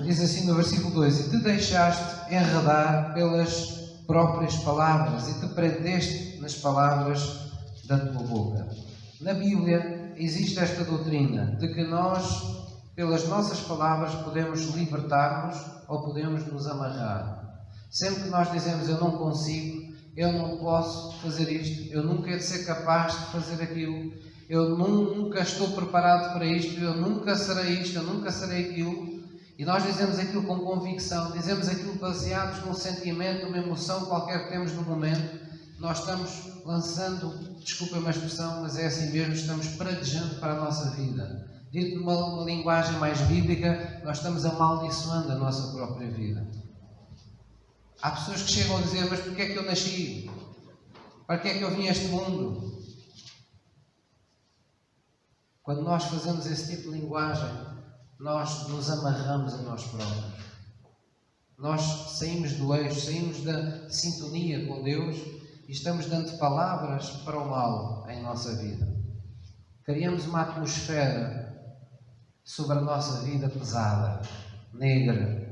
Diz assim no versículo 2: e te deixaste enredar pelas próprias palavras e te prendeste nas palavras da tua boca. Na Bíblia existe esta doutrina de que nós, pelas nossas palavras, podemos libertar-nos ou podemos nos amarrar. Sempre que nós dizemos eu não consigo, eu não posso fazer isto, eu nunca hei de ser capaz de fazer aquilo, eu nunca estou preparado para isto, eu nunca serei isto, eu nunca serei aquilo, e nós dizemos aquilo com convicção, dizemos aquilo baseados num sentimento, numa emoção qualquer que temos no momento, nós estamos lançando, desculpa-me a expressão, mas é assim mesmo, estamos praguejando para a nossa vida. Dito numa linguagem mais bíblica, nós estamos amaldiçoando a nossa própria vida. Há pessoas que chegam a dizer, mas porquê é que eu nasci? Para que é que eu vim a este mundo? Quando nós fazemos esse tipo de linguagem, nós nos amarramos a nós próprios. Nós saímos do eixo, saímos da sintonia com Deus e estamos dando palavras para o mal em nossa vida. Criamos uma atmosfera sobre a nossa vida pesada, negra.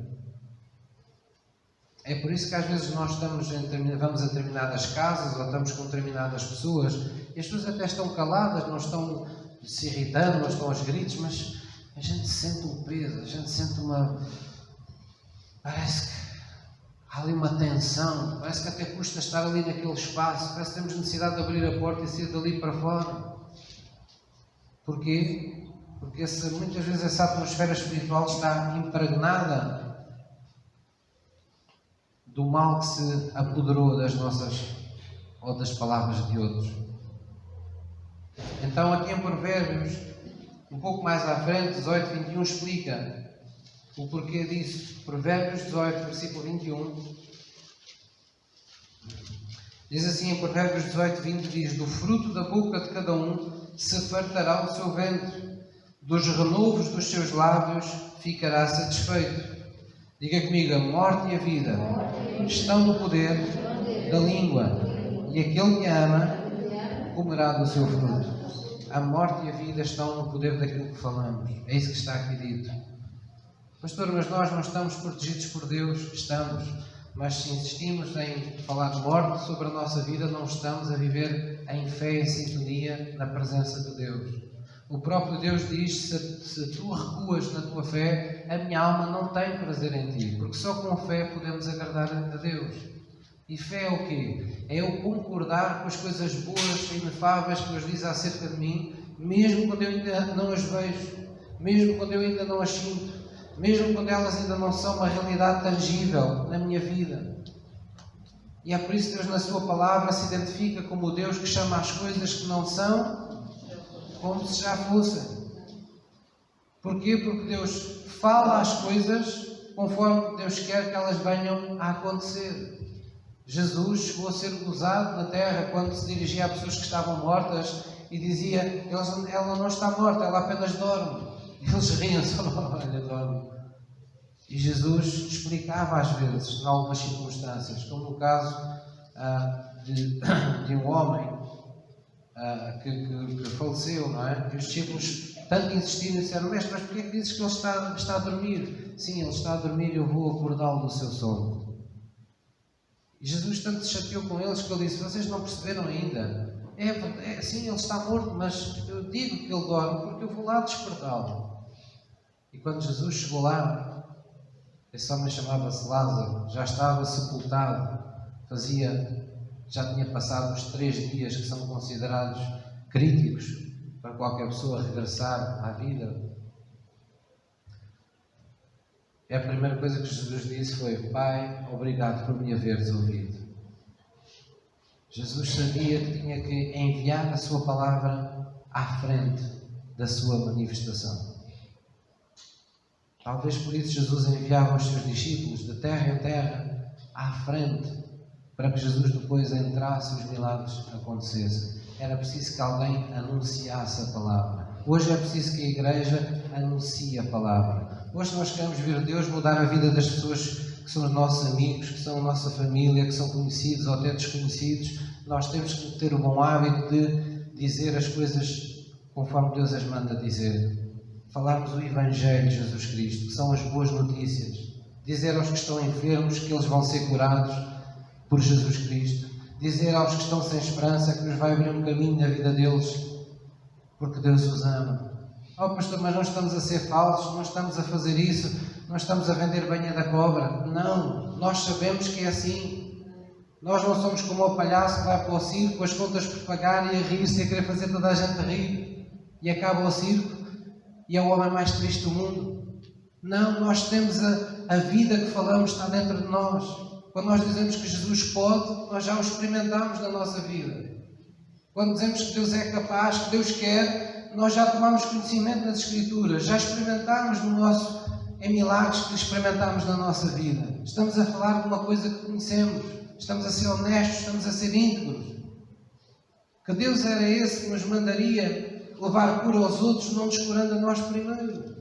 É por isso que às vezes nós vamos a determinadas casas ou estamos com determinadas pessoas e as pessoas até estão caladas, não estão se irritando, não estão aos gritos, mas a gente sente um peso, a gente sente parece que há ali uma tensão, parece que até custa estar ali naquele espaço, parece que temos necessidade de abrir a porta e sair dali para fora. Porquê? Porque muitas vezes essa atmosfera espiritual está impregnada do mal que se apoderou das nossas ou das palavras de outros. Então aqui em Provérbios, um pouco mais à frente, 18, 21, explica o porquê disso. Provérbios 18, versículo 21. Diz assim em Provérbios 18, 20, diz: do fruto da boca de cada um se fartará o seu ventre, dos renovos dos seus lábios ficará satisfeito. Diga comigo: a morte e a vida estão no poder da língua, e aquele que a ama comerá do seu fruto. A morte e a vida estão no poder daquilo que falamos. É isso que está aqui dito. Pastor, mas nós não estamos protegidos por Deus? Estamos. Mas se insistimos em falar de morte sobre a nossa vida, não estamos a viver em fé e sintonia na presença de Deus. O próprio Deus diz: se tu recuas na tua fé, a minha alma não tem prazer em ti, porque só com fé podemos agradar a Deus. E fé é o quê? É eu concordar com as coisas boas e inefáveis que Deus diz acerca de mim, mesmo quando eu ainda não as vejo, mesmo quando eu ainda não as sinto, mesmo quando elas ainda não são uma realidade tangível na minha vida. E é por isso que Deus na sua palavra se identifica como o Deus que chama as coisas que não são como se já fossem. Porquê? Porque Deus fala as coisas conforme Deus quer que elas venham a acontecer. Jesus chegou a ser gozado na terra quando se dirigia a pessoas que estavam mortas e dizia: ela não está morta, ela apenas dorme. Eles riam só: olha, dorme. E Jesus explicava às vezes, em algumas circunstâncias, como no caso de um homem que faleceu, não é? E os discípulos tanto insistiram e disseram: mestre, mas porquê que dizes que ele está a dormir? Sim, ele está a dormir e eu vou acordá-lo do seu sono. E Jesus tanto se chateou com eles que ele disse: vocês não perceberam ainda? Sim, ele está morto, mas eu digo que ele dorme porque eu vou lá despertá-lo. E quando Jesus chegou lá, esse homem chamava-se Lázaro, já estava sepultado, já tinha passado os 3 dias que são considerados críticos para qualquer pessoa regressar à vida. E a primeira coisa que Jesus disse foi: Pai, obrigado por me haveres ouvido. Jesus sabia que tinha que enviar a sua palavra à frente da sua manifestação. Talvez por isso Jesus enviava os seus discípulos de terra em terra à frente, para que Jesus depois entrasse e os milagres acontecessem. Era preciso que alguém anunciasse a palavra. Hoje é preciso que a igreja anuncie a palavra. Hoje nós queremos ver Deus mudar a vida das pessoas que são os nossos amigos, que são a nossa família, que são conhecidos ou até desconhecidos. Nós temos que ter o bom hábito de dizer as coisas conforme Deus as manda dizer. Falarmos o Evangelho de Jesus Cristo, que são as boas notícias. Dizer aos que estão enfermos que eles vão ser curados por Jesus Cristo. Dizer aos que estão sem esperança que nos vai abrir um caminho na vida deles, porque Deus os ama. Oh pastor, mas não estamos a ser falsos, não estamos a fazer isso, não estamos a vender banha da cobra. Não, nós sabemos que é assim. Nós não somos como o palhaço que vai para o circo com as contas por pagar e a rir-se e a querer fazer toda a gente rir. E acaba o circo e é o homem mais triste do mundo. Não, nós temos a vida que falamos está dentro de nós. Quando nós dizemos que Jesus pode, nós já o experimentamos na nossa vida. Quando dizemos que Deus é capaz, que Deus quer, nós já tomamos conhecimento nas Escrituras, já experimentámos em milagres que experimentámos na nossa vida. Estamos a falar de uma coisa que conhecemos, estamos a ser honestos, estamos a ser íntegros. Que Deus era esse que nos mandaria levar cura aos outros, não descurando a nós primeiro.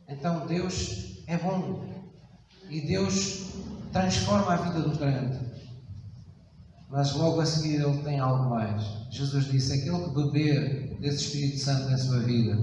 Então Deus é bom e Deus transforma a vida do crente. Mas logo a seguir ele tem algo mais. Jesus disse: aquele que beber desse Espírito Santo em sua vida,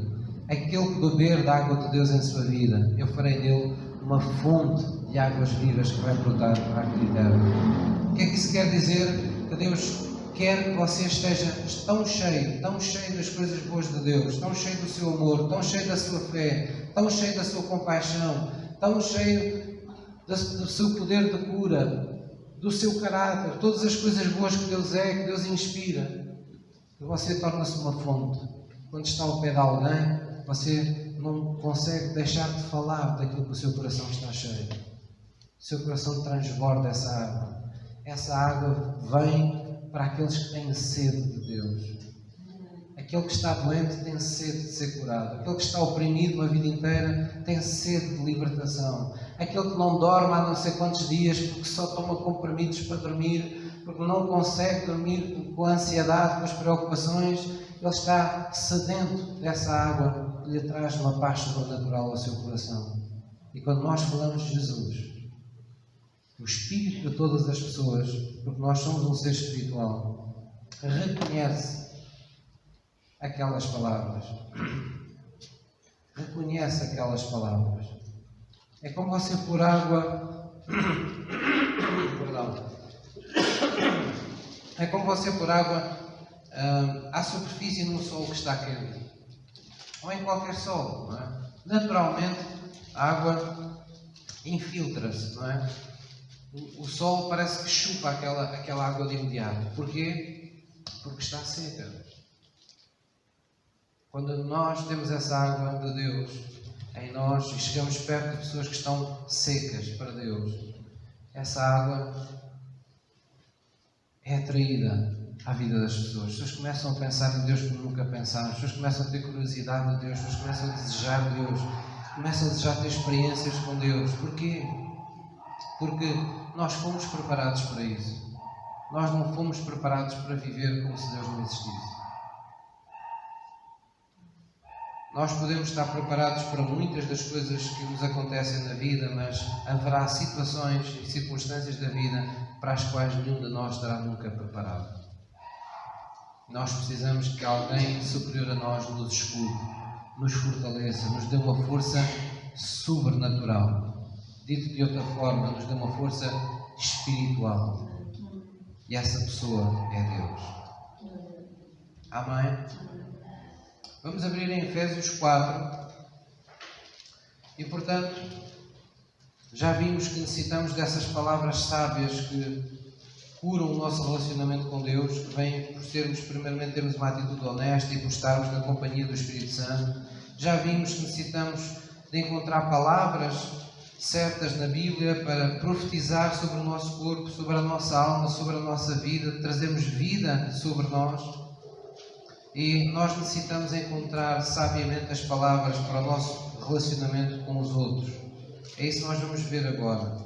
aquele que beber da água de Deus em sua vida, eu farei dele uma fonte de águas vivas que vai brotar para a vida eterna. O que é que isso quer dizer? Que Deus quer que você esteja tão cheio das coisas boas de Deus, tão cheio do seu amor, tão cheio da sua fé, tão cheio da sua compaixão, tão cheio do seu poder de cura, do seu caráter, todas as coisas boas que Deus é, que Deus inspira, que você torna-se uma fonte. Quando está ao pé de alguém, você não consegue deixar de falar daquilo que o seu coração está cheio. O seu coração transborda essa água. Essa água vem para aqueles que têm sede de Deus. Aquele que está doente tem sede de ser curado. Aquele que está oprimido uma vida inteira tem sede de libertação. Aquele que não dorme há não sei quantos dias porque só toma comprimidos para dormir, porque não consegue dormir com a ansiedade, com as preocupações, ele está sedento dessa água que lhe traz uma paz sobrenatural ao seu coração. E quando nós falamos de Jesus, o Espírito de todas as pessoas, porque nós somos um ser espiritual, reconhece aquelas palavras. Reconhece aquelas palavras. É como você pôr água. Perdão. É como você pôr água à superfície num sol que está quente. Ou em qualquer sol, não é? Naturalmente, a água infiltra-se, não é? O sol parece que chupa aquela água de imediato. Porquê? Porque está seca. Quando nós temos essa água de Deus em nós e chegamos perto de pessoas que estão secas para Deus, essa água é atraída à vida das pessoas. As pessoas começam a pensar em Deus como nunca pensaram. As pessoas começam a ter curiosidade de Deus. As pessoas começam a desejar Deus. Começam a desejar ter experiências com Deus. Porquê? Porque nós fomos preparados para isso. Nós não fomos preparados para viver como se Deus não existisse. Nós podemos estar preparados para muitas das coisas que nos acontecem na vida, mas haverá situações e circunstâncias da vida para as quais nenhum de nós estará nunca preparado. Nós precisamos que alguém superior a nós nos escude, nos fortaleça, nos dê uma força sobrenatural. Dito de outra forma, nos dê uma força espiritual. E essa pessoa é Deus. Amém? Vamos abrir em Efésios 4. E, portanto, já vimos que necessitamos dessas palavras sábias que curam o nosso relacionamento com Deus, que vem por primeiramente, termos uma atitude honesta e por estarmos na companhia do Espírito Santo. Já vimos que necessitamos de encontrar palavras certas na Bíblia para profetizar sobre o nosso corpo, sobre a nossa alma, sobre a nossa vida, trazermos vida sobre nós. E nós necessitamos encontrar sabiamente as palavras para o nosso relacionamento com os outros. É isso que nós vamos ver agora.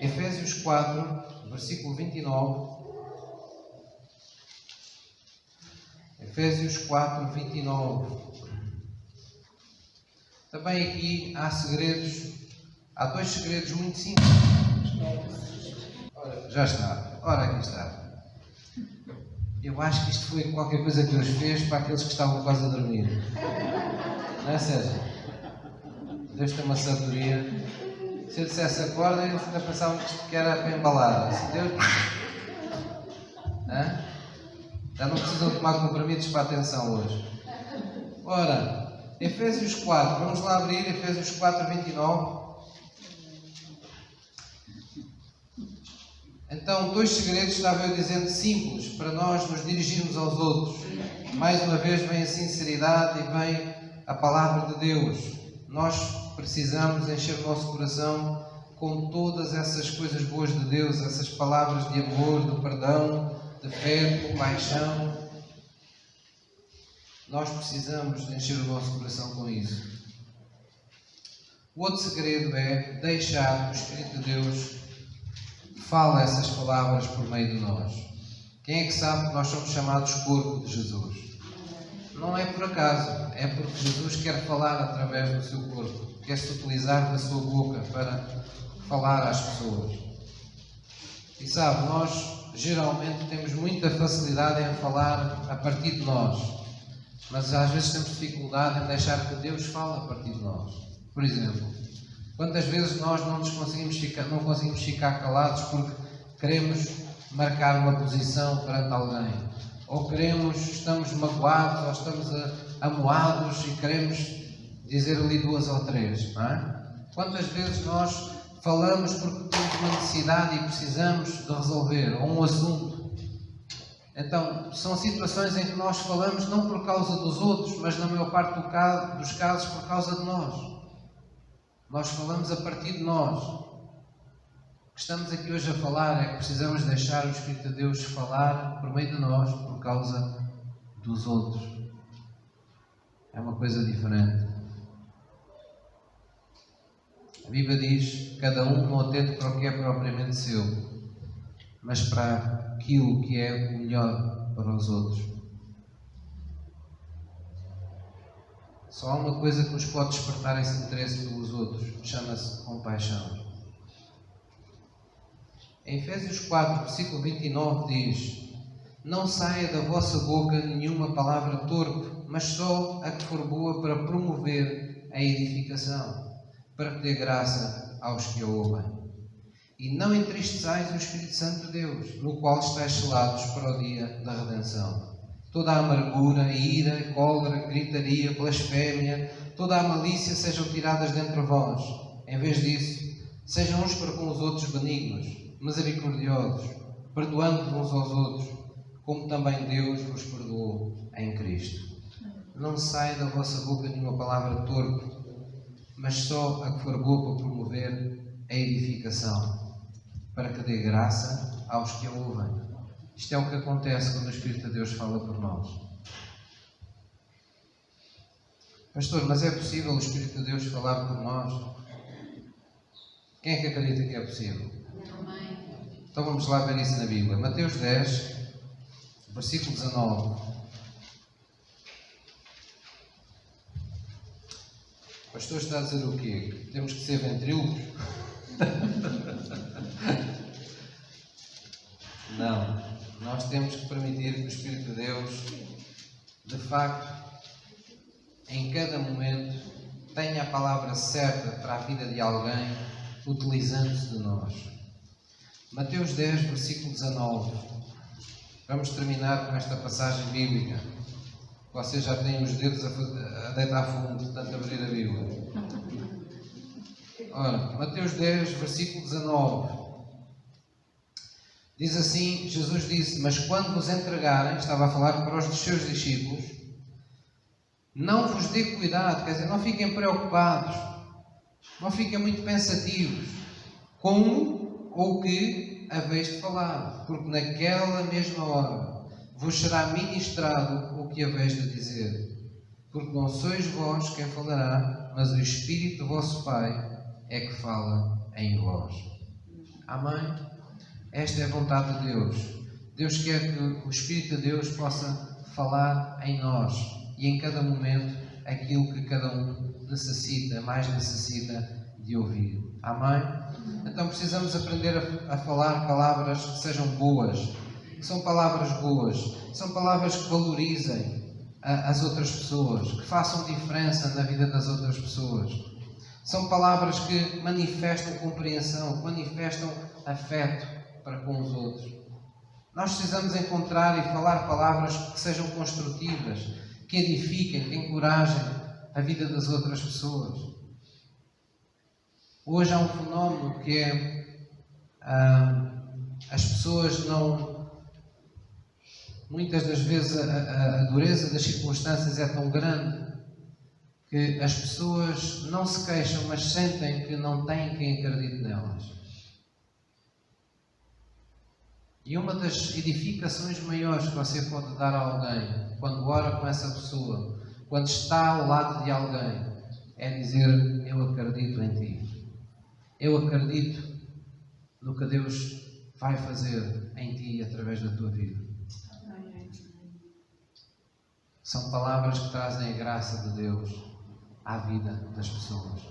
Efésios 4, versículo 29. Efésios 4, 29. Também aqui há segredos. Há dois segredos muito simples. Ora, já está. Ora, aqui está. Eu acho que isto foi qualquer coisa que Deus fez para aqueles que estavam quase a dormir. Não é, Sérgio? Deus tem uma sabedoria. Se eu dissesse acorda, eles ainda pensavam que era para embalar. Se Deus... Hã? Já não precisam tomar comprimidos para a atenção hoje. Ora, Efésios 4. Vamos lá abrir Efésios 4, 29. Então, dois segredos, estava eu dizendo, simples, para nós nos dirigirmos aos outros. Mais uma vez vem a sinceridade e vem a palavra de Deus. Nós precisamos encher o nosso coração com todas essas coisas boas de Deus, essas palavras de amor, de perdão, de fé, de compaixão. Nós precisamos encher o nosso coração com isso. O outro segredo é deixar o Espírito de Deus fala essas palavras por meio de nós. Quem é que sabe que nós somos chamados corpo de Jesus? Não é por acaso, é porque Jesus quer falar através do seu corpo, quer-se utilizar da sua boca para falar às pessoas. E sabe, nós geralmente temos muita facilidade em falar a partir de nós, mas às vezes temos dificuldade em deixar que Deus fale a partir de nós. Por exemplo, quantas vezes nós não conseguimos ficar calados porque queremos marcar uma posição perante alguém. Ou estamos magoados, ou estamos amoados e queremos dizer ali 2 ou 3, não é? Quantas vezes nós falamos porque temos uma necessidade e precisamos de resolver, ou um assunto. Então, são situações em que nós falamos não por causa dos outros, mas na maior parte dos casos por causa de nós. Nós falamos a partir de nós. O que estamos aqui hoje a falar é que precisamos deixar o Espírito de Deus falar por meio de nós, por causa dos outros. É uma coisa diferente. A Bíblia diz: cada um não atende para o que é propriamente seu, mas para aquilo que é o melhor para os outros. Só há uma coisa que nos pode despertar esse interesse pelos outros, chama-se compaixão. Em Efésios 4, versículo 29 diz: não saia da vossa boca nenhuma palavra torpe, mas só a que for boa para promover a edificação, para que dê graça aos que a ouvem. E não entristeçais o Espírito Santo de Deus, no qual estáis selados para o dia da redenção. Toda a amargura, ira, cólera, gritaria, blasfémia, toda a malícia sejam tiradas dentre vós. Em vez disso, sejam uns para com os outros benignos, misericordiosos, perdoando uns aos outros, como também Deus vos perdoou em Cristo. Não saia da vossa boca nenhuma palavra torpe, mas só a que for boa para promover a edificação, para que dê graça aos que a ouvem. Isto é o que acontece quando o Espírito de Deus fala por nós. Pastor, mas é possível o Espírito de Deus falar por nós? Quem é que acredita que é possível? Então vamos lá ver isso na Bíblia. Mateus 10, versículo 19. O pastor está a dizer o quê? Temos que ser ventrílocos? Não. Nós temos que permitir que o Espírito de Deus, de facto, em cada momento, tenha a palavra certa para a vida de alguém, utilizando-se de nós. Mateus 10, versículo 19. Vamos terminar com esta passagem bíblica. Vocês já têm os dedos a deitar fundo de tanto abrir a Bíblia. Ora, Mateus 10, versículo 19. Diz assim, Jesus disse: mas quando vos entregarem, estava a falar para os seus discípulos, não vos dê cuidado, quer dizer, não fiquem preocupados, não fiquem muito pensativos, como ou que haveis de falar, porque naquela mesma hora vos será ministrado o que haveis de dizer. Porque não sois vós quem falará, mas o Espírito do vosso Pai é que fala em vós. Amém? Esta é a vontade de Deus. Deus quer que o Espírito de Deus possa falar em nós e em cada momento aquilo que cada um necessita, mais necessita de ouvir. Amém? Então precisamos aprender a falar palavras que sejam boas, que são palavras boas, são palavras que valorizem as outras pessoas, que façam diferença na vida das outras pessoas. São palavras que manifestam compreensão, que manifestam afeto para com os outros. Nós precisamos encontrar e falar palavras que sejam construtivas, que edifiquem, que encorajem a vida das outras pessoas. Hoje há um fenómeno que é as pessoas não... Muitas das vezes a dureza das circunstâncias é tão grande que as pessoas não se queixam, mas sentem que não têm quem acredite nelas. E uma das edificações maiores que você pode dar a alguém, quando ora com essa pessoa, quando está ao lado de alguém, é dizer: eu acredito em ti. Eu acredito no que Deus vai fazer em ti através da tua vida. São palavras que trazem a graça de Deus à vida das pessoas.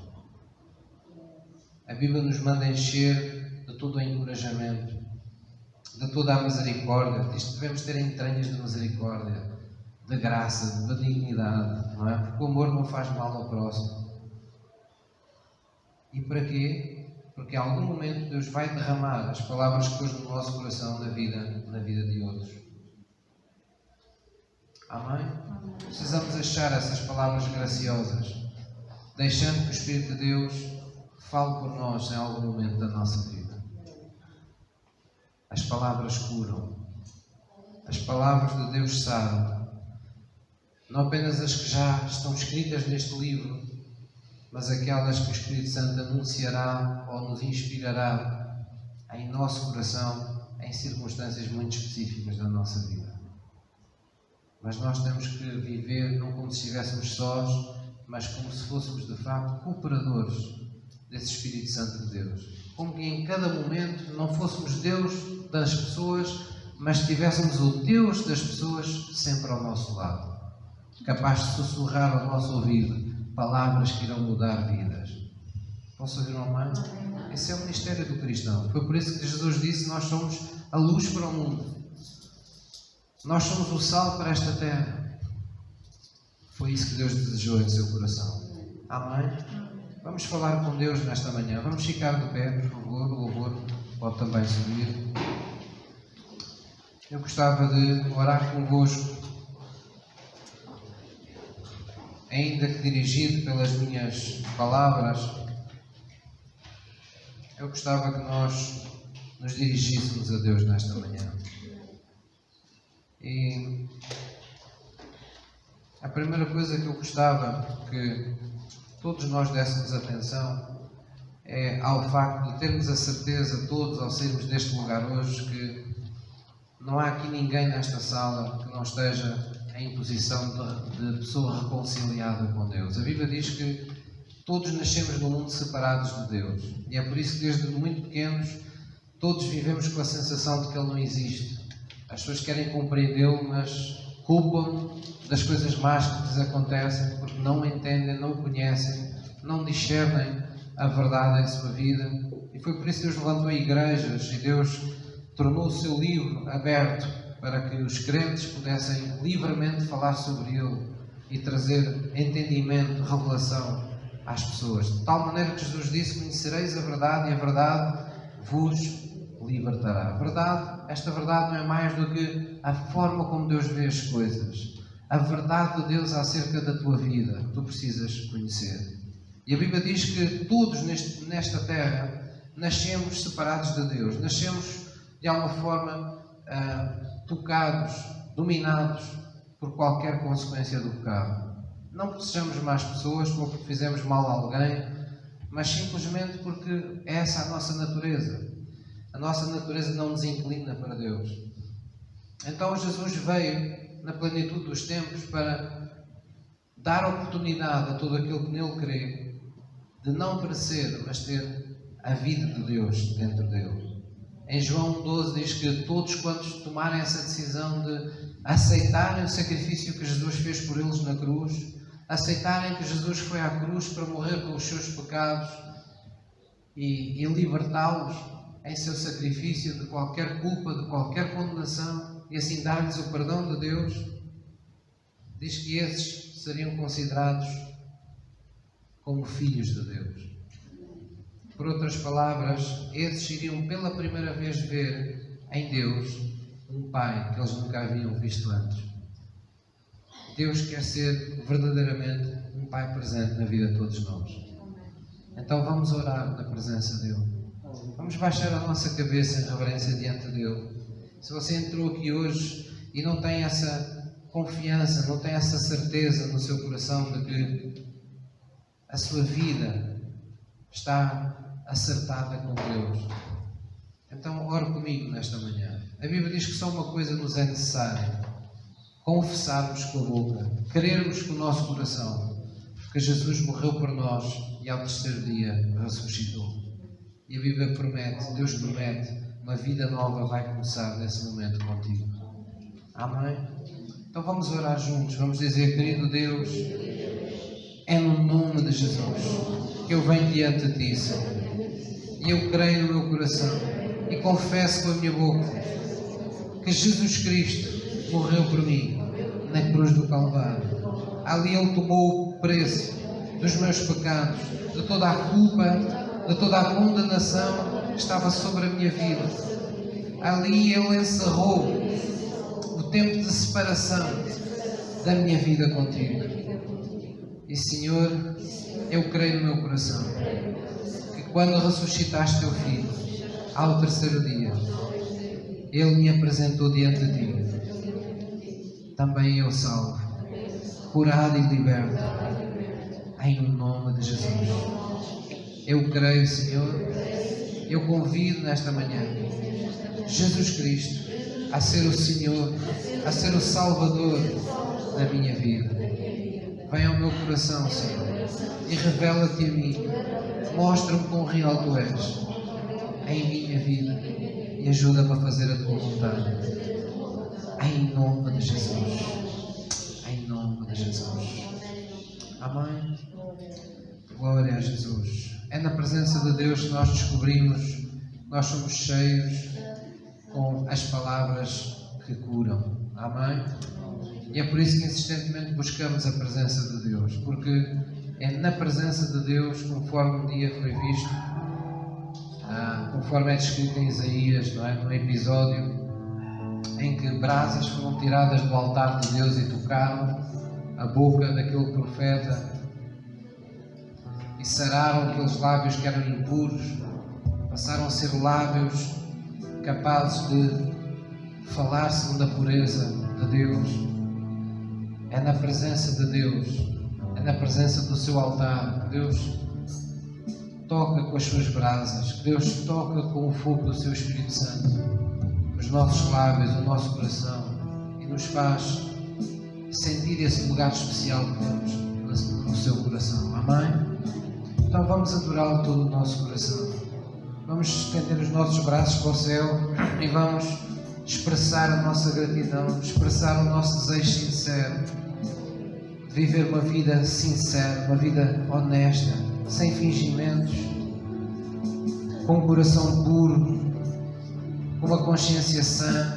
A Bíblia nos manda encher de todo o encorajamento, de toda a misericórdia. Diz que devemos ter entranhas de misericórdia, de graça, de benignidade, não é? Porque o amor não faz mal ao próximo. E para quê? porque em algum momento Deus vai derramar as palavras que pôs no nosso coração na vida de outros. Amém? Precisamos achar essas palavras graciosas, deixando que o Espírito de Deus fale por nós em algum momento da nossa vida. As palavras curam. As palavras de Deus saram. Não apenas as que já estão escritas neste livro, mas aquelas que o Espírito Santo anunciará ou nos inspirará em nosso coração em circunstâncias muito específicas da nossa vida. Mas nós temos que viver não como se estivéssemos sós, mas como se fôssemos de facto cooperadores desse Espírito Santo de Deus. Como que em cada momento não fôssemos Deus das pessoas, mas tivéssemos o Deus das pessoas sempre ao nosso lado, capaz de sussurrar ao nosso ouvido palavras que irão mudar vidas. Posso ouvir uma mãe? Esse é o ministério do cristão. Foi por isso que Jesus disse: nós somos a luz para o mundo. Nós somos o sal para esta terra. Foi isso que Deus desejou em seu coração. Amém? Vamos falar com Deus nesta manhã. Vamos ficar de pé, por favor. O louvor pode também subir. Eu gostava de orar convosco, ainda que dirigido pelas minhas palavras. Eu gostava que nós nos dirigíssemos a Deus nesta manhã. E a primeira coisa que eu gostava que todos nós dessemos atenção é ao facto de termos a certeza, todos ao sairmos deste lugar hoje, que não há aqui ninguém nesta sala que não esteja em posição de pessoa reconciliada com Deus. A Bíblia diz que todos nascemos num mundo separados de Deus. E é por isso que desde muito pequenos todos vivemos com a sensação de que Ele não existe. As pessoas querem compreendê-lo, mas culpam das coisas más que lhes acontecem porque não o entendem, não o conhecem, não discernem a verdade em sua vida. E foi por isso que Deus levantou igrejas e Deus tornou o seu livro aberto para que os crentes pudessem livremente falar sobre ele e trazer entendimento, revelação às pessoas. De tal maneira que Jesus disse: conhecereis a verdade e a verdade vos libertará. A verdade, esta verdade não é mais do que a forma como Deus vê as coisas. A verdade de Deus acerca da tua vida, tu precisas conhecer. E a Bíblia diz que todos nesta terra nascemos separados de Deus. Nascemos de alguma forma tocados, dominados por qualquer consequência do pecado. Não porque sejamos más pessoas ou porque fizemos mal a alguém, mas simplesmente porque é essa a nossa natureza. A nossa natureza não nos inclina para Deus. Então Jesus veio na plenitude dos tempos para dar oportunidade a todo aquele que nele crê de não perecer, mas ter a vida de Deus dentro dele. Em João 12 diz que todos quantos tomarem essa decisão de aceitarem o sacrifício que Jesus fez por eles na cruz, aceitarem que Jesus foi à cruz para morrer pelos seus pecados e libertá-los em seu sacrifício de qualquer culpa, de qualquer condenação, e assim dar-lhes o perdão de Deus, diz que esses seriam considerados como filhos de Deus. Por outras palavras, esses iriam pela primeira vez ver em Deus um Pai que eles nunca haviam visto antes. Deus quer ser verdadeiramente um Pai presente na vida de todos nós. Então vamos orar na presença dEle. Vamos baixar a nossa cabeça em reverência diante dEle. Se você entrou aqui hoje e não tem essa confiança, não tem essa certeza no seu coração de que a sua vida está acertada com Deus, então ore comigo nesta manhã. A Bíblia diz que só uma coisa nos é necessária: confessarmos com a boca, crermos com o nosso coração que Jesus morreu por nós e ao terceiro dia ressuscitou. E a Bíblia promete, Deus promete, uma vida nova vai começar nesse momento contigo. Amém? Então vamos orar juntos, vamos dizer: querido Deus, é no nome de Jesus que eu venho diante de Ti, Senhor. E eu creio no meu coração e confesso com a minha boca que Jesus Cristo morreu por mim na cruz do Calvário. Ali Ele tomou o preço dos meus pecados, de toda a culpa, de toda a condenação que estava sobre a minha vida. Ali Ele encerrou o tempo de separação da minha vida contigo. E Senhor, eu creio no meu coração que quando ressuscitaste teu Filho, ao terceiro dia, Ele me apresentou diante de ti. Também eu salvo, curado e liberto, em nome de Jesus. Eu creio, Senhor, eu convido nesta manhã Jesus Cristo a ser o Senhor, a ser o Salvador da minha vida. Vem ao meu coração, Senhor, e revela-te a mim. Mostra-me quão real tu és em minha vida e ajuda-me a fazer a tua vontade. Em nome de Jesus. Em nome de Jesus. Amém. Glória a Jesus. É na presença de Deus que nós descobrimos que nós somos cheios com as palavras que curam. Amém? E é por isso que insistentemente buscamos a presença de Deus, porque é na presença de Deus, conforme um dia foi visto, conforme é descrito em Isaías, não é? No episódio em que brasas foram tiradas do altar de Deus e tocaram a boca daquele profeta e sararam aqueles lábios que eram impuros, passaram a ser lábios capazes de falar segundo a pureza de Deus. É na presença de Deus, é na presença do seu altar que Deus toca com as suas brasas, que Deus toca com o fogo do seu Espírito Santo os nossos lábios, o nosso coração, e nos faz sentir esse lugar especial que temos no seu coração. Amém? Então vamos adorá-lo todo o nosso coração. Vamos estender os nossos braços para o céu e vamos expressar a nossa gratidão, expressar o nosso desejo sincero de viver uma vida sincera, uma vida honesta, sem fingimentos, com um coração puro, com uma consciência sã,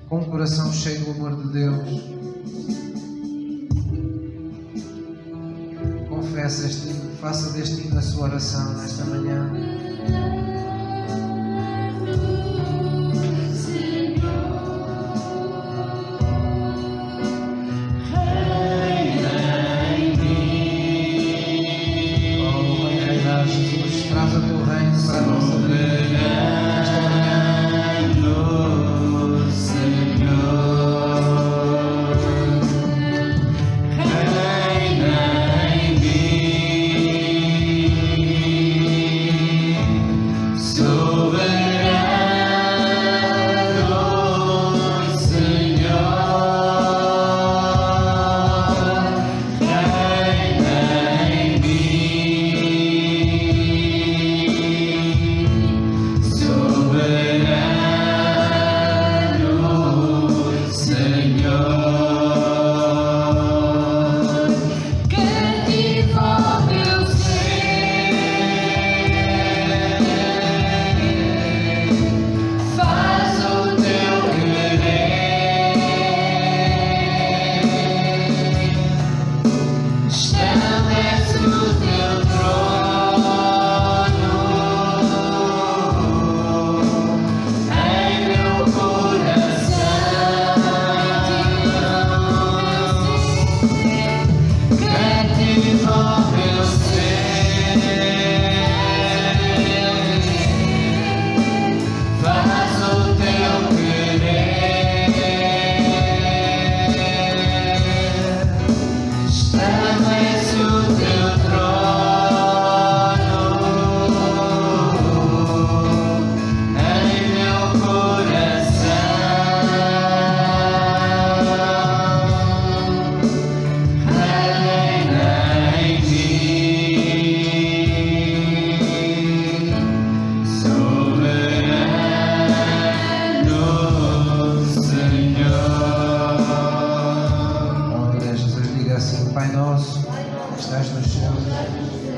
com um coração cheio do amor de Deus. Confessa este hino, faça deste hino a sua oração nesta manhã.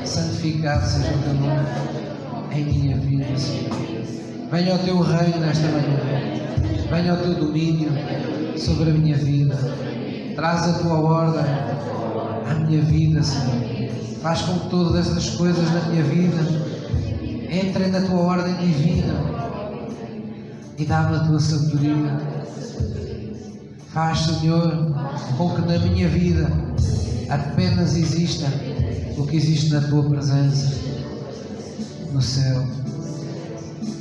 santificado seja o teu nome em minha vida, Senhor. Venha o teu reino nesta manhã, venha o teu domínio sobre a minha vida, traz a tua ordem à minha vida, Senhor. Faz com que todas as coisas na minha vida entrem na tua ordem divina e dá-me a tua sabedoria. Faz, Senhor, com que na minha vida apenas exista o que existe na tua presença no céu,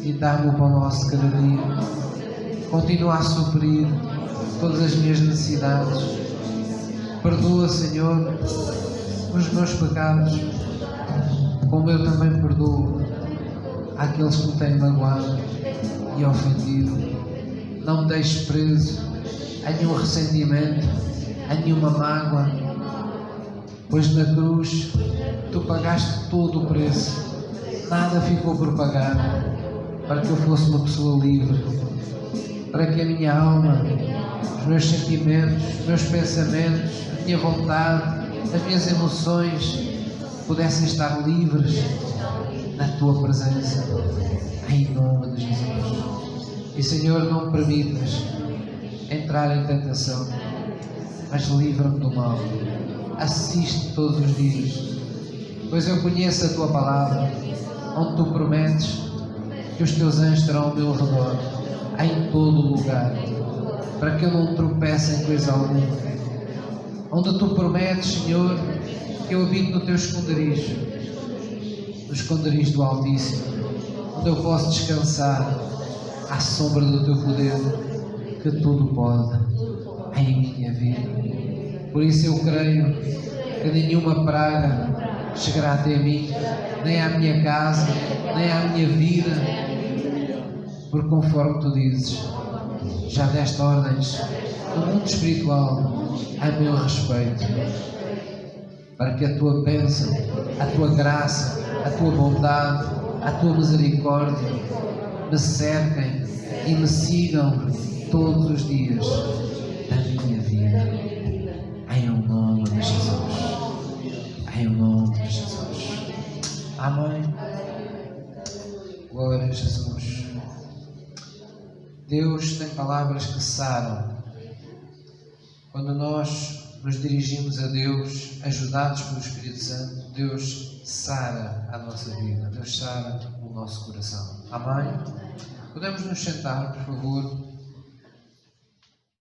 e dá-me o pão nosso de cada dia. Continua a suprir todas as minhas necessidades. Perdoa, Senhor, os meus pecados, como eu também perdoo àqueles que me têm magoado e ofendido. Não me deixes preso a nenhum ressentimento, a nenhuma mágoa, pois na cruz tu pagaste todo o preço, nada ficou por pagar, para que eu fosse uma pessoa livre, para que a minha alma, os meus sentimentos, os meus pensamentos, a minha vontade, as minhas emoções pudessem estar livres na tua presença, em nome de Jesus. E Senhor, não me permitas entrar em tentação, mas livra-me do mal. Assiste todos os dias, pois eu conheço a tua palavra, onde tu prometes que os teus anjos estarão ao meu redor, em todo o lugar, para que eu não tropece em coisa alguma. Onde tu prometes, Senhor, que eu habito no teu esconderijo, no esconderijo do Altíssimo, onde eu posso descansar à sombra do teu poder, que tudo pode em minha vida. Por isso eu creio que nenhuma praga chegará até mim, nem à minha casa, nem à minha vida, porque conforme tu dizes, já deste ordens no mundo espiritual a meu respeito, para que a tua bênção, a tua graça, a tua bondade, a tua misericórdia me cerquem e me sigam todos os dias da minha vida, em o nome de Jesus, em o nome de Jesus. Amém. Glória a Jesus. Deus tem palavras que saram. Quando nós nos dirigimos a Deus, ajudados pelo Espírito Santo, Deus sara a nossa vida, Deus sara o nosso coração. Amém? Podemos nos sentar, por favor.